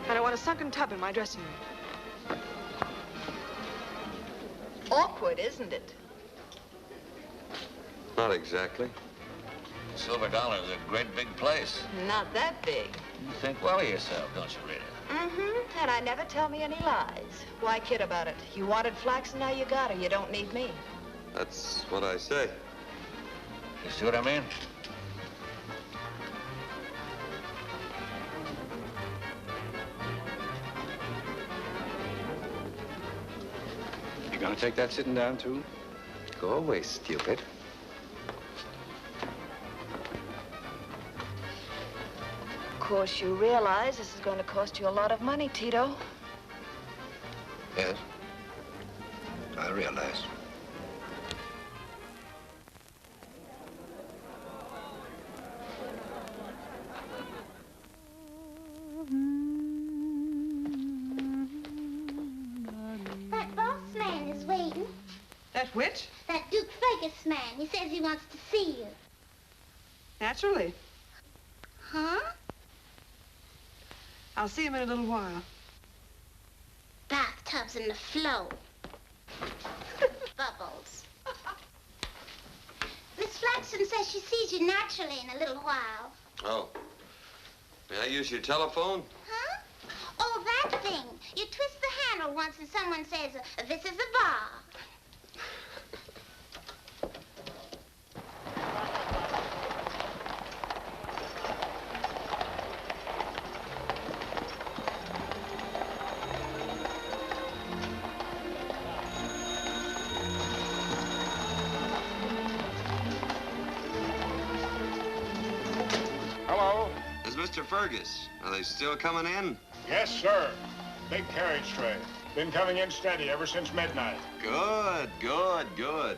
And I want a sunken tub in my dressing room. Awkward, isn't it? Not exactly. The Silver Dollar is a great big place. Not that big. You think well of yourself, don't you, Rita? Mm-hmm. And I never tell me any lies. Why kid about it? You wanted Flaxen, now you got her. You don't need me. That's what I say. You see what I mean? You gonna take that sitting down, too? Go away, stupid. Of course, you realize this is going to cost you a lot of money, Tito. Yes. I realize. That boss man is waiting. That which? That Duke Fergus man. He says he wants to see you. Naturally. Huh? I'll see him in a little while. bathtubs in the flow. Bubbles. Miss Flaxen says she sees you naturally in a little while. Oh. May I use your telephone? Huh? Oh, that thing. You twist the handle once and someone says, this is a bar. Hello? Is Mr. Fergus? Are they still coming in? Yes, sir. Big carriage tray. Been coming in steady ever since midnight. Good, good, good.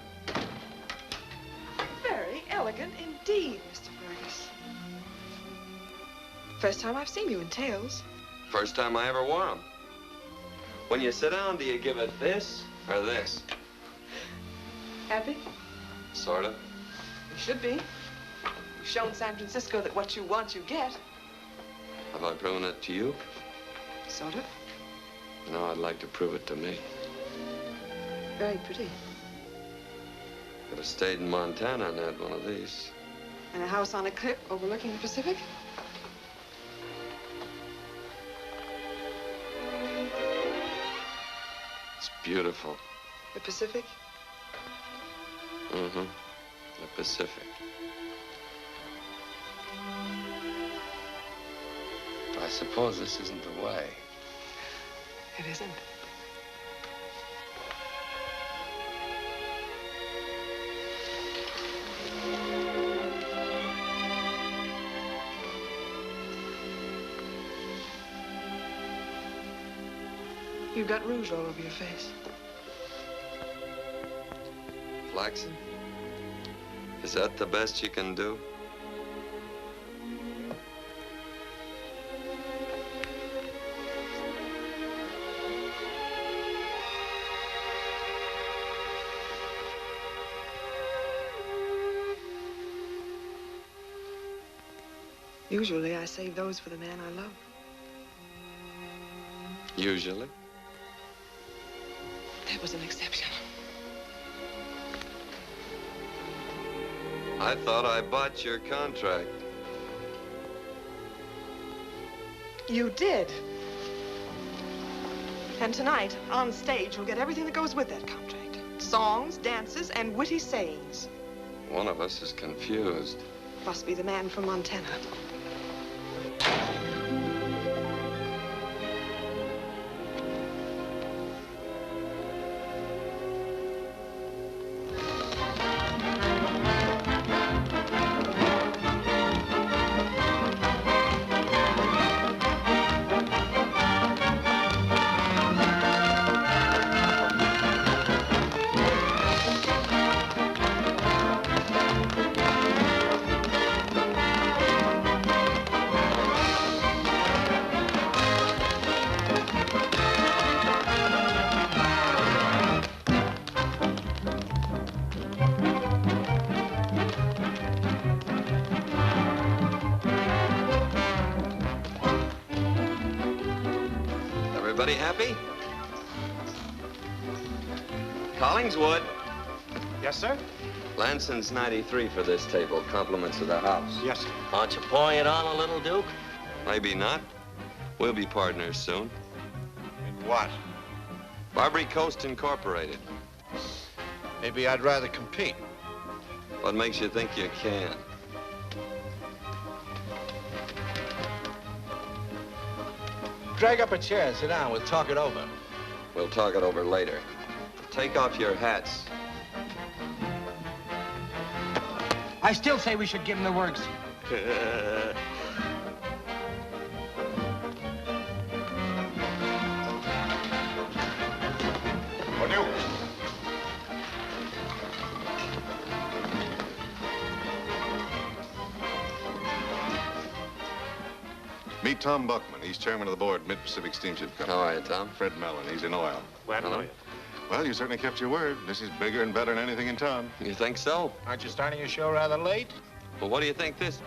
Very elegant indeed, Mr. Fergus. First time I've seen you in tails. First time I ever wore them. When you sit down, do you give it this or this? Happy? Sort of. You should be. You've shown San Francisco that what you want, you get. Have I proven it to you? Sort of. No, I'd like to prove it to me. Very pretty. Could have stayed in Montana and had one of these. And a house on a cliff overlooking the Pacific? It's beautiful. The Pacific? Mm-hmm. The Pacific. I suppose this isn't the way. It isn't. You've got rouge all over your face. Flaxen? Is that the best you can do? Usually I save those for the man I love. Usually? That was an exception. I thought I bought your contract. You did. And tonight, on stage, you'll get everything that goes with that contract. Songs, dances, and witty sayings. One of us is confused. Must be the man from Montana. Everybody happy? Collingswood. Yes, sir? Lanson's 93 for this table. Compliments of the house. Yes, sir. Aren't you pouring it on a little, Duke? Maybe not. We'll be partners soon. In what? Barbary Coast Incorporated. Maybe I'd rather compete. What makes you think you can? Drag up a chair and sit down. We'll talk it over. We'll talk it over later. Take off your hats. I still say we should give him the works. Meet Tom Buckman. He's chairman of the board, Mid-Pacific Steamship Company. How are you, Tom? Fred Mellon. He's in oil. Glad to know you. Well, you certainly kept your word. This is bigger and better than anything in town. You think so? Aren't you starting your show rather late? Well, what do you think this?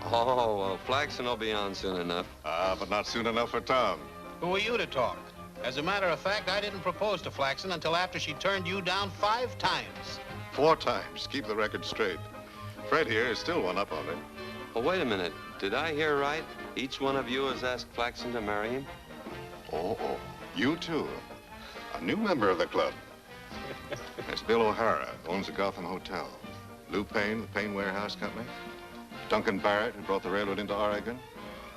Oh, well, Flaxen will be on soon enough. But not soon enough for Tom. Who are you to talk? As a matter of fact, I didn't propose to Flaxen until after she turned you down 5 times. 4 times. Keep the record straight. Fred here is still one up on me. Oh, wait a minute. Did I hear right? Each one of you has asked Flaxen to marry him? Oh. You too. A new member of the club. That's Bill O'Hara, owns the Gotham Hotel. Lou Payne, the Payne Warehouse Company. Duncan Barrett, who brought the railroad into Oregon.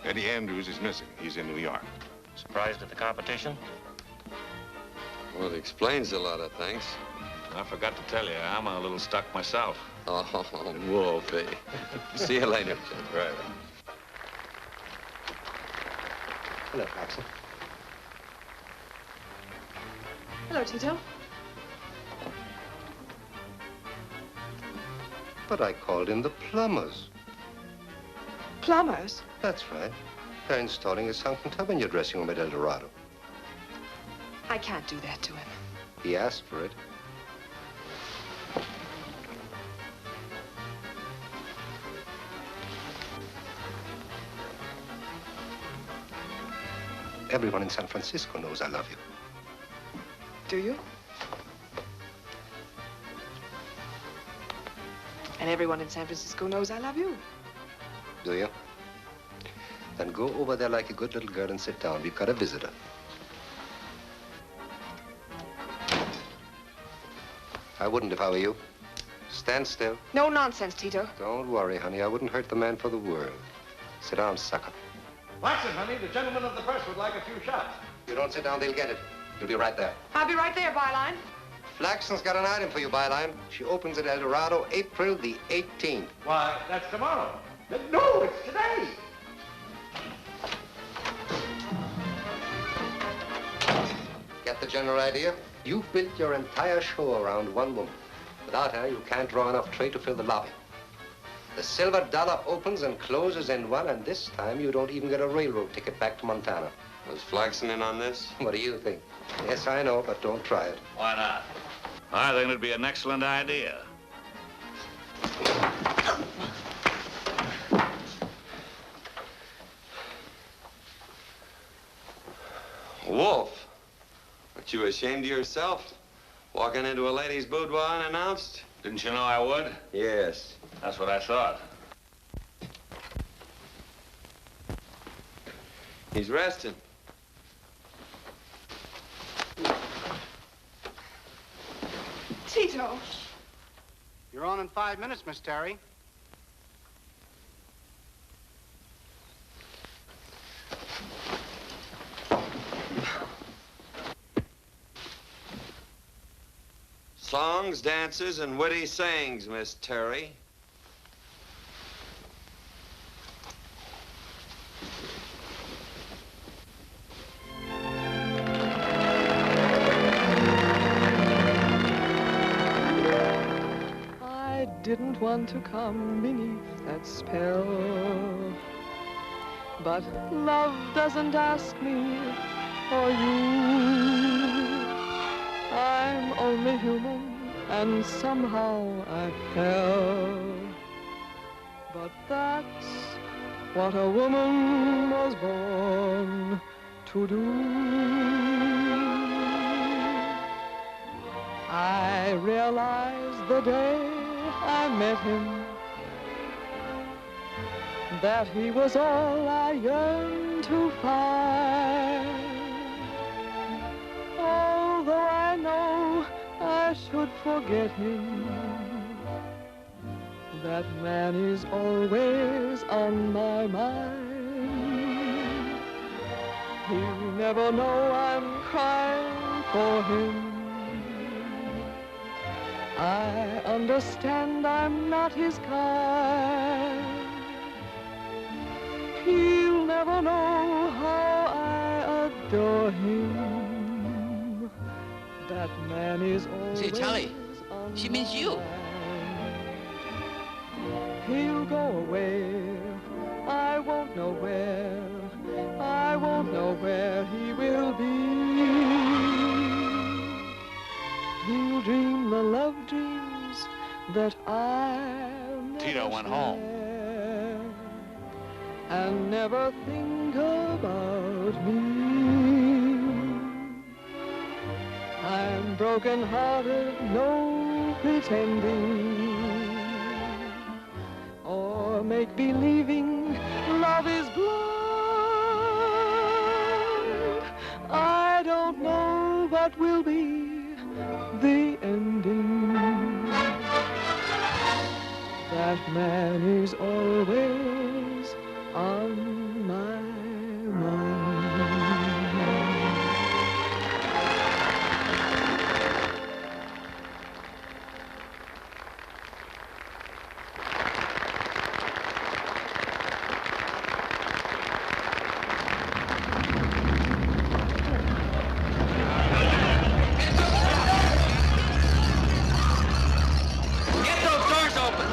Eddie Andrews is missing. He's in New York. Surprised at the competition? Well, it explains a lot of things. I forgot to tell you, I'm a little stuck myself. Oh, Wolfie. See you later, Jim. Right. Hello, Flaxen. Hello, Tito. But I called in the plumbers. Plumbers? That's right. They're installing a sunken tub in your dressing room at El Dorado. I can't do that to him. He asked for it. Everyone in San Francisco knows I love you. Do you? And everyone in San Francisco knows I love you. Do you? Then go over there like a good little girl and sit down. We've got a visitor. I wouldn't if I were you. Stand still. No nonsense, Tito. Don't worry, honey. I wouldn't hurt the man for the world. Sit down, sucker. Watson, honey, the gentleman of the press would like a few shots. You don't sit down, they'll get it. You'll be right there. I'll be right there, Byline. Flaxen's got an item for you, Byline. She opens at El Dorado, April the 18th. Why, that's tomorrow. No, it's today. Get the general idea? You've built your entire show around one woman. Without her, you can't draw enough trade to fill the lobby. The silver dollar opens and closes in one, and this time you don't even get a railroad ticket back to Montana. Was Flaxen in on this? What do you think? Yes, I know, but don't try it. Why not? I think it'd be an excellent idea. Wolf, aren't you ashamed of yourself? Walking into a lady's boudoir unannounced? Didn't you know I would? Yes. That's what I thought. He's resting. Tito. You're on in 5 minutes, Miss Terry. Songs, dances, and witty sayings, Miss Terry. I didn't want to come beneath that spell, but love doesn't ask me or you. I'm only human, and somehow I fell. But that's what a woman was born to do. I realized the day I met him that he was all I yearned to find. Although I know I should forget him, that man is always on my mind. He'll never know I'm crying for him. I understand I'm not his kind. He'll never know how I adore him. That man is always Say, Charlie, she means you. He'll go away. I won't know where. I won't know where he will be. He'll dream the love dreams that I'll never Tito went home. share, and never think about me. broken-hearted, no pretending, or make-believing love is blind. I don't know what will be the ending. That man is always on my mind. Get those doors open!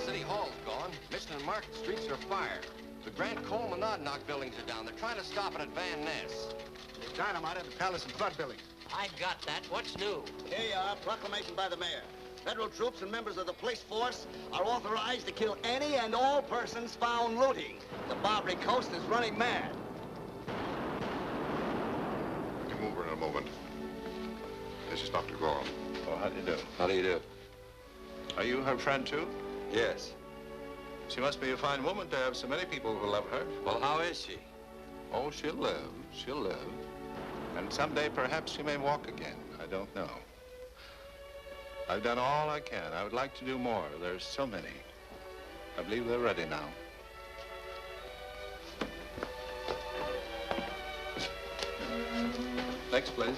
City Hall's gone. Mission and Market Streets are fire. The Grand Cole Monadnock buildings are down. They're trying to stop it at Van Ness. They dynamite at the Palace and Flood building. I got that. What's new? Here you are, proclamation by the mayor. Federal troops and members of the police force are authorized to kill any and all persons found looting. The Barbary coast is running mad. Come over in a moment. This is Dr. Gorham. Oh, how do you do? How do you do? Are you her friend, too? Yes. She must be a fine woman to have so many people who love her. Well, how is she? Oh, she'll live. She'll live. And someday, perhaps, she may walk again. I don't know. I've done all I can. I would like to do more. There's so many. I believe they're ready now. Next, please.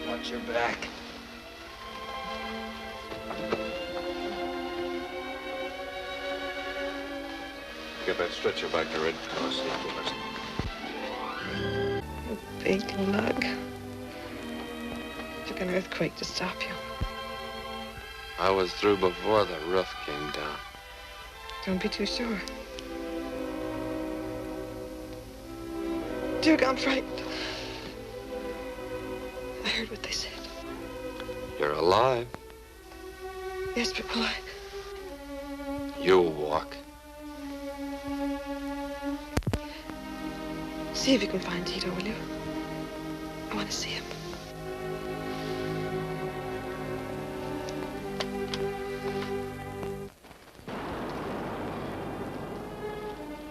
Watch your back. Get that stretcher back to Red Cross. Big lug. Took an earthquake to stop you. I was through before the roof came down. Don't be too sure. Duke, I'm frightened. I heard what they said. You're alive. Yes, but will I? You'll walk. See if you can find Tito, will you? I want to see him.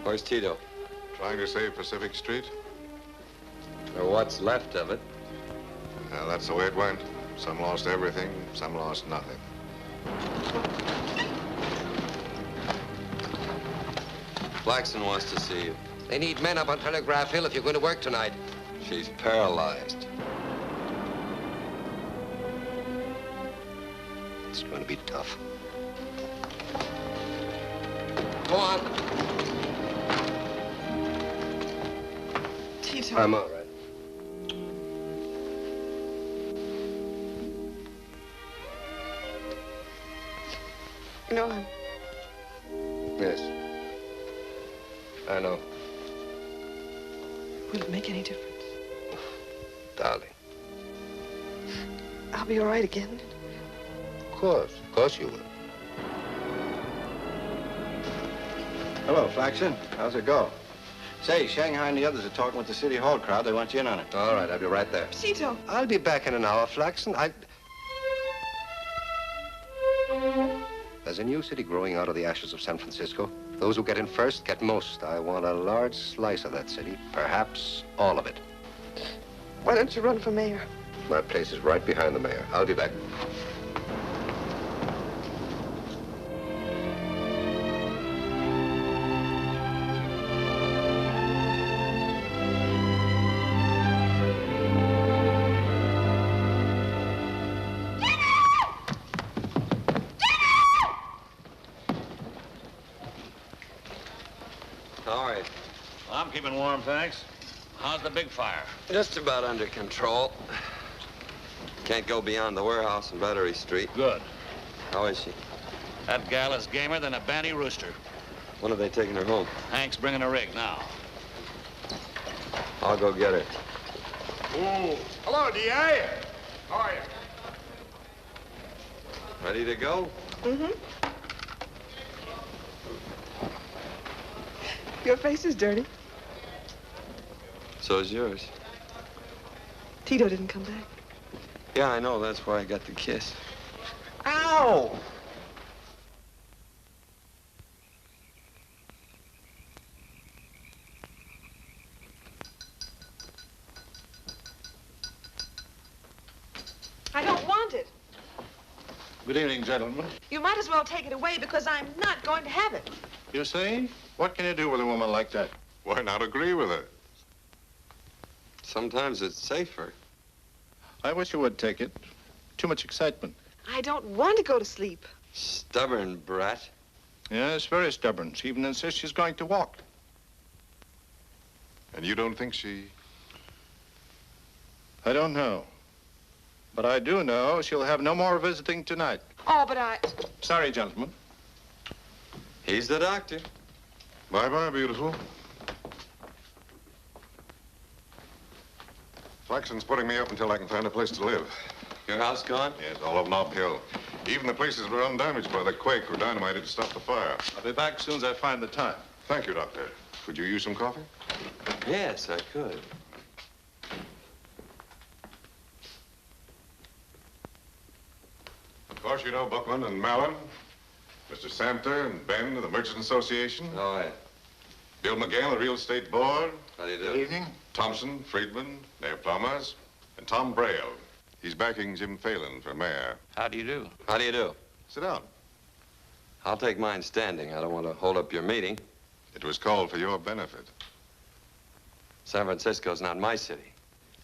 Where's Tito? Trying to save Pacific Street? Or what's left of it. Well, that's the way it went. Some lost everything, some lost nothing. Flaxen wants to see you. They need men up on Telegraph Hill if you're going to work tonight. She's paralyzed. It's going to be tough. Go on. Tito. I'm all right. You know him. Yes. I know. Will it make any difference? Darling. I'll be all right again. Of course you will. Hello, Flaxen. How's it go? Say, Shanghai and the others are talking with the City Hall crowd. They want you in on it. All right, I'll be right there. Tito. I'll be back in an hour, Flaxen. There's a new city growing out of the ashes of San Francisco. Those who get in first get most. I want a large slice of that city, perhaps all of it. Why don't you run for mayor? My place is right behind the mayor. I'll be back. All right. Well, I'm keeping warm, thanks. How's the big fire? Just about under control. Can't go beyond the warehouse on Barbary Street. Good. How is she? That gal is gamer than a banty rooster. When are they taking her home? Hank's bringing a rig now. I'll go get her. Oh, hello, D.A. How are you? Ready to go? Mm-hmm. Your face is dirty. So's yours. Tito didn't come back. Yeah, I know. That's why I got the kiss. Ow! I don't want it. Good evening, gentlemen. You might as well take it away because I'm not going to have it. You see? What can you do with a woman like that? Why not agree with her? Sometimes it's safer. I wish you would take it. Too much excitement. I don't want to go to sleep. Stubborn brat. Yes, very stubborn. She even insists she's going to walk. And you don't think she... I don't know. But I do know she'll have no more visiting tonight. Oh, but I... Sorry, gentlemen. He's the doctor. Bye-bye, beautiful. Flaxen's putting me up until I can find a place to live. Your house gone? Yes, all of them uphill. Even the places were undamaged by the quake or dynamited to stop the fire. I'll be back as soon as I find the time. Thank you, Doctor. Could you use some coffee? Yes, I could. Of course, you know Buckland and Mallon, Mr. Samter and Ben of the Merchant Association. Oh, yeah. Bill McGann, the Real Estate Board. How do you do? Good evening. Thompson, Friedman, Mayor Plumbers, and Tom Braille. He's backing Jim Phelan for mayor. How do you do? How do you do? Sit down. I'll take mine standing. I don't want to hold up your meeting. It was called for your benefit. San Francisco's not my city.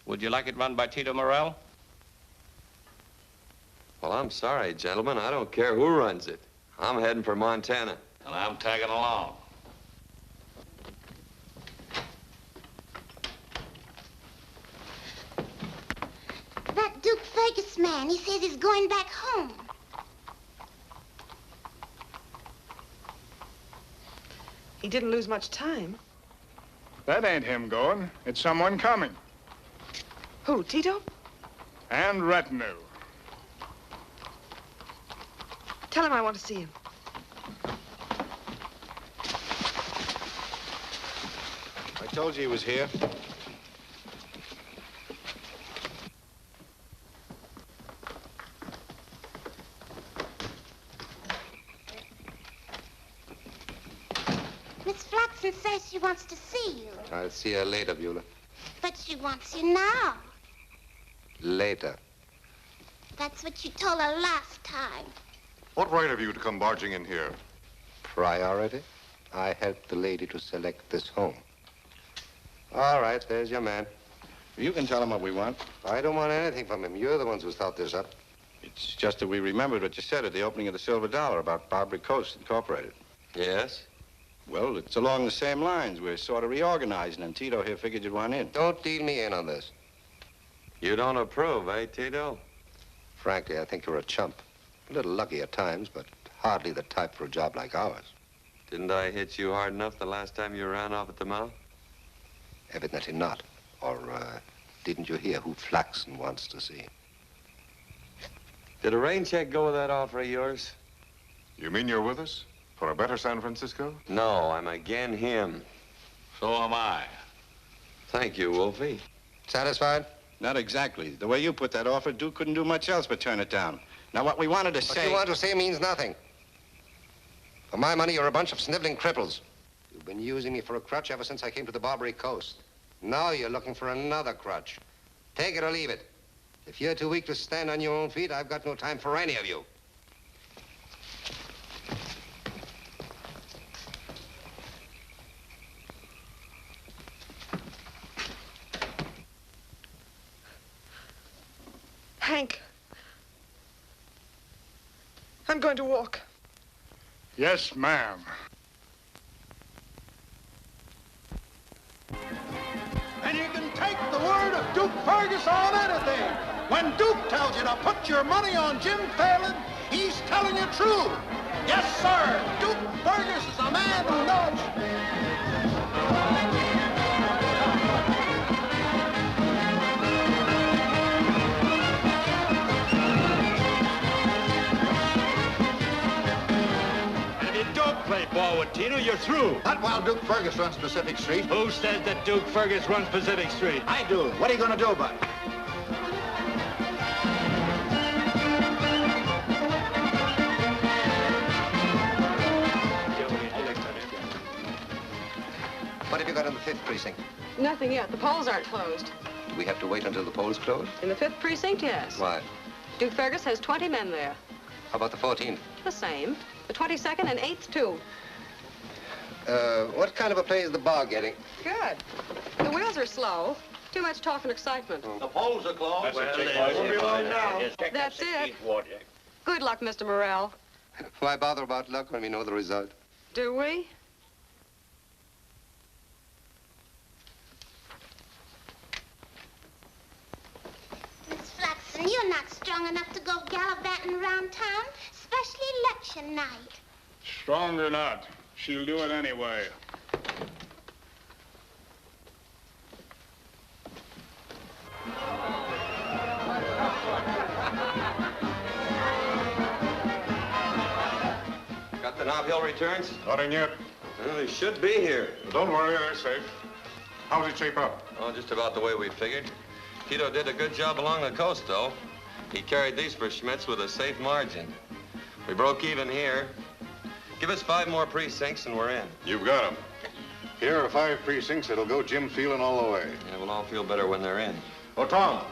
Would you like it run by Tito Morel? Well, I'm sorry, gentlemen. I don't care who runs it. I'm heading for Montana. And I'm tagging along. That Duke Fergus man, he says he's going back home. He didn't lose much time. That ain't him going. It's someone coming. Who, Tito? And retinue. Tell him I want to see him. I told you he was here. Miss Flaxen. Flaxen says she wants to see you. I'll see her later, Beulah. But she wants you now. Later. That's what you told her last time. What right have you to come barging in here? Priority? I helped the lady to select this home. All right, there's your man. You can tell him what we want. I don't want anything from him. You're the ones who thought this up. It's just that we remembered what you said at the opening of the Silver Dollar about Barbary Coast Incorporated. Yes? Well, it's along the same lines. We're sort of reorganizing, and Tito here figured you'd want in. Don't deal me in on this. You don't approve, eh, Tito? Frankly, I think you're a chump. A little lucky at times, but hardly the type for a job like ours. Didn't I hit you hard enough the last time you ran off at the mouth? Evidently not. Or, didn't you hear who Flaxen wants to see? Did a rain check go with that offer of yours? You mean you're with us? For a better San Francisco? No, I'm again him. So am I. Thank you, Wolfie. Satisfied? Not exactly. The way you put that offer, Duke couldn't do much else but turn it down. Now, what we wanted to say... What you want to say means nothing. For my money, you're a bunch of sniveling cripples. You've been using me for a crutch ever since I came to the Barbary Coast. Now you're looking for another crutch. Take it or leave it. If you're too weak to stand on your own feet, I've got no time for any of you. Hank. I'm going to walk. Yes, ma'am. And you can take the word of Duke Fergus on anything. When Duke tells you to put your money on Jim Phelan, he's telling you true. Yes, sir. Duke Fergus is a man who knows. Play ball with Tito, you're through. Not while Duke Fergus runs Pacific Street. Who says that Duke Fergus runs Pacific Street? I do. What are you going to do about it? What have you got in the 5th precinct? Nothing yet. The polls aren't closed. Do we have to wait until the polls close? In the 5th precinct, yes. Why? Duke Fergus has 20 men there. How about the 14th? The same. The 22nd and 8th, too. What kind of a play is the bar getting? Good. The wheels are slow. Too much talk and excitement. The polls are closed. That's it. Good luck, Mr. Morrell. Why bother about luck when we know the result? Do we? Miss Flaxen, you're not strong enough to go gallivanting around town, especially election night. Strong or not, she'll do it anyway. Got the Nob Hill returns? Not in yet. Well, they should be here. Don't worry, they're safe. How's it shape up? Oh, just about the way we figured. Tito did a good job along the coast, though. He carried these for Schmitz with a safe margin. We broke even here. Give us 5 more precincts and we're in. You've got 'em. Here are 5 precincts that'll go Jim feeling all the way. Yeah, we'll all feel better when they're in. Oh, Tom,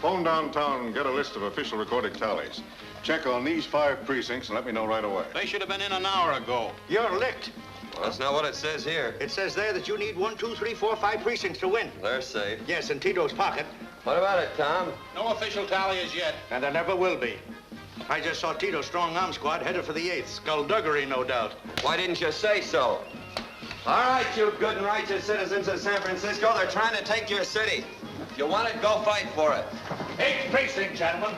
phone downtown and get a list of official recorded tallies. Check on these 5 precincts and let me know right away. They should have been in an hour ago. You're licked. Well, that's not what it says here. It says there that you need 1, 2, 3, 4, 5 precincts to win. They're safe. Yes, in Tito's pocket. What about it, Tom? No official tally as yet. And there never will be. I just saw Tito's strong arm squad headed for the 8th. Skullduggery, no doubt. Why didn't you say so? All right, you good and righteous citizens of San Francisco, they're trying to take your city. If you want it, go fight for it. 8th precinct, gentlemen.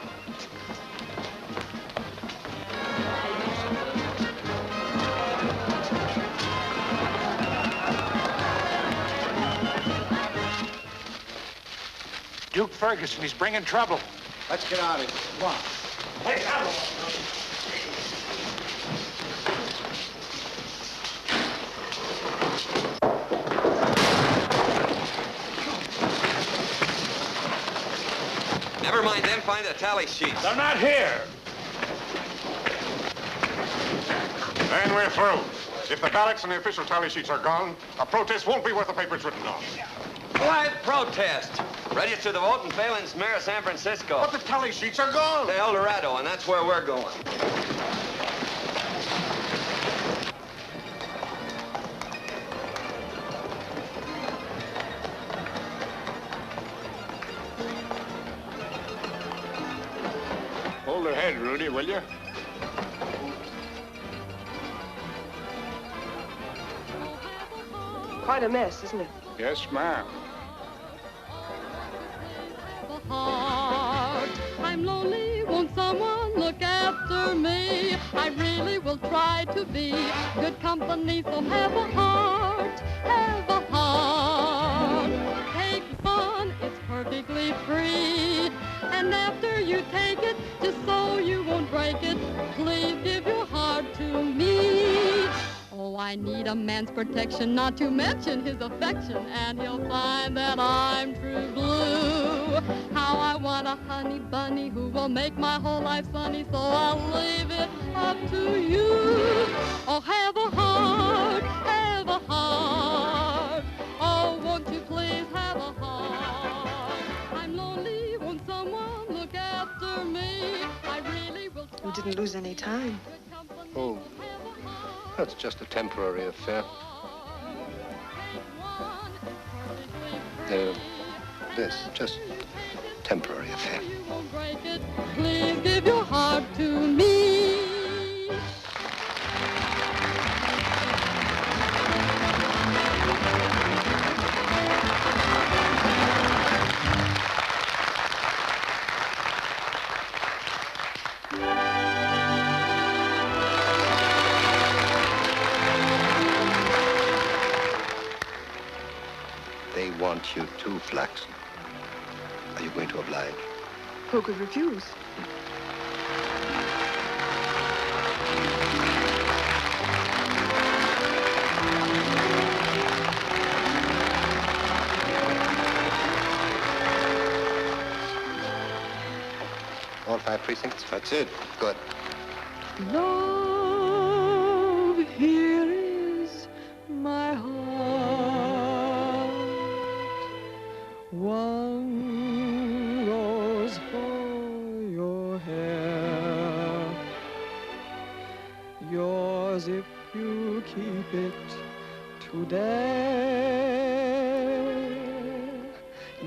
Duke Ferguson, he's bringing trouble. Let's get out of here. Come on. Hey, out. Never mind them, find the tally sheets. They're not here. And we're through. If the ballots and the official tally sheets are gone, a protest won't be worth the paper it's written on. Why protest? Register the vote and Phelan's mayor of San Francisco. But the tally sheets are gone. To El Dorado, and that's where we're going. Hold her head, Rudy, will you? Quite a mess, isn't it? Yes, ma'am. I'm lonely, won't someone look after me? I really will try to be good company, so have a heart, have a heart. Take one, it's perfectly free. And after you take it, just so you won't break it, please give your heart to me. Oh, I need a man's protection, not to mention his affection, and he'll find that I'm true blue. How I want a honey bunny who will make my whole life sunny, so I'll leave it up to you. Oh, have a heart, have a heart. Oh, won't you please have a heart? I'm lonely, won't someone look after me? I really will try. You didn't lose any time. Oh, that's just a temporary affair. This, just temporary affair. You won't break it. Please give your heart to me. They want you too, Flaxen. Are you going to oblige? Who could refuse? All 5 precincts? That's it. Good. Love, here is my heart. One rose for your hair. Yours if you keep it today.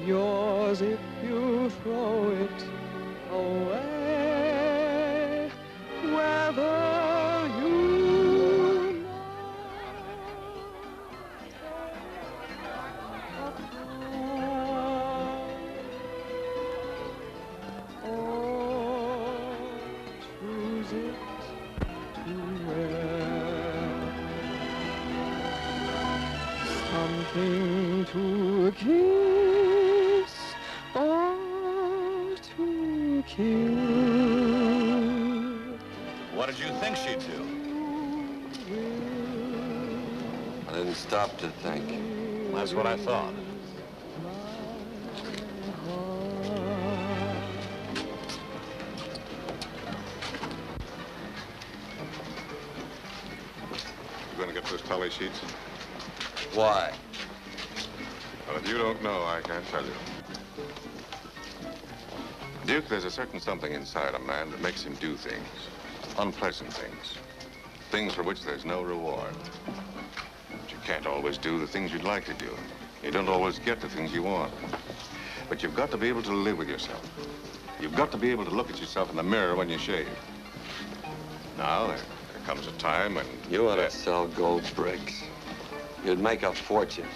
Yours if you throw it away. Whether you choose it to wear something to kiss or to kill. What did you think she'd do? I didn't stop to think. That's what I thought. You going to get those tally sheets? Why? Well, if you don't know, I can't tell you. Duke, there's a certain something inside a man that makes him do things. Unpleasant things. Things for which there's no reward. But you can't always do the things you'd like to do. You don't always get the things you want. But you've got to be able to live with yourself. You've got to be able to look at yourself in the mirror when you shave. Now, there comes a time when... You ought to sell gold bricks. You'd make a fortune.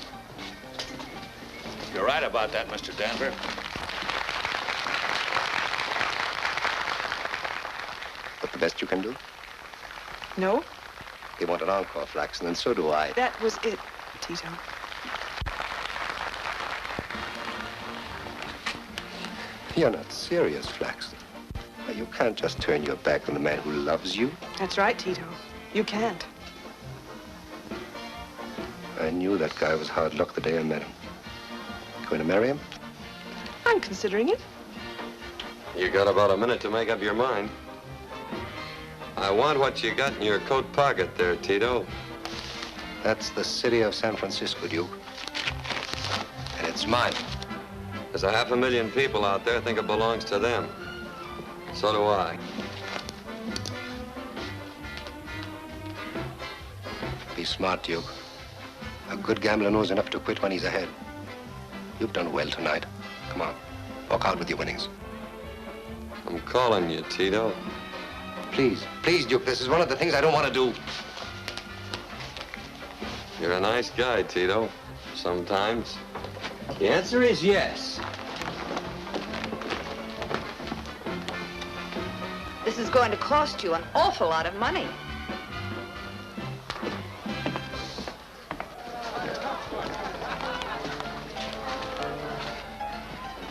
You're right about that, Mr. Denver. But the best you can do? No? They want an encore, Flaxen, and so do I. That was it, Tito. You're not serious, Flaxen. Why, you can't just turn your back on the man who loves you. That's right, Tito. You can't. I knew that guy was hard luck the day I met him. Going to marry him? I'm considering it. You got about a minute to make up your mind. I want what you got in your coat pocket there, Tito. That's the city of San Francisco, Duke. And it's mine. There's 500,000 people out there think it belongs to them. So do I. Be smart, Duke. A good gambler knows enough to quit when he's ahead. You've done well tonight. Come on, walk out with your winnings. I'm calling you, Tito. Please, please, Duke, this is one of the things I don't want to do. You're a nice guy, Tito. Sometimes. The answer is yes. This is going to cost you an awful lot of money.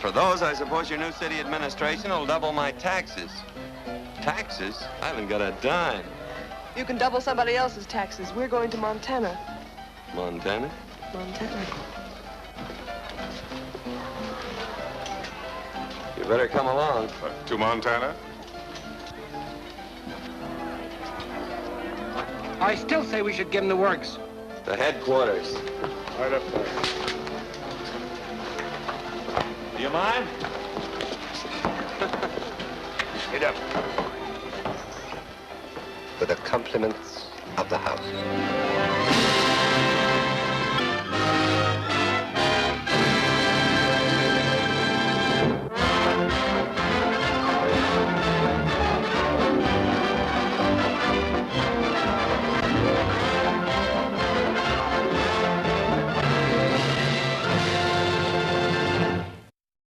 For those, I suppose your new city administration will double my taxes. Taxes? I haven't got a dime. You can double somebody else's taxes. We're going to Montana. Montana? Montana. You better come along. To Montana? I still say we should give him the works. The headquarters. Right up there. Do you mind? Get up. With the compliments of the house.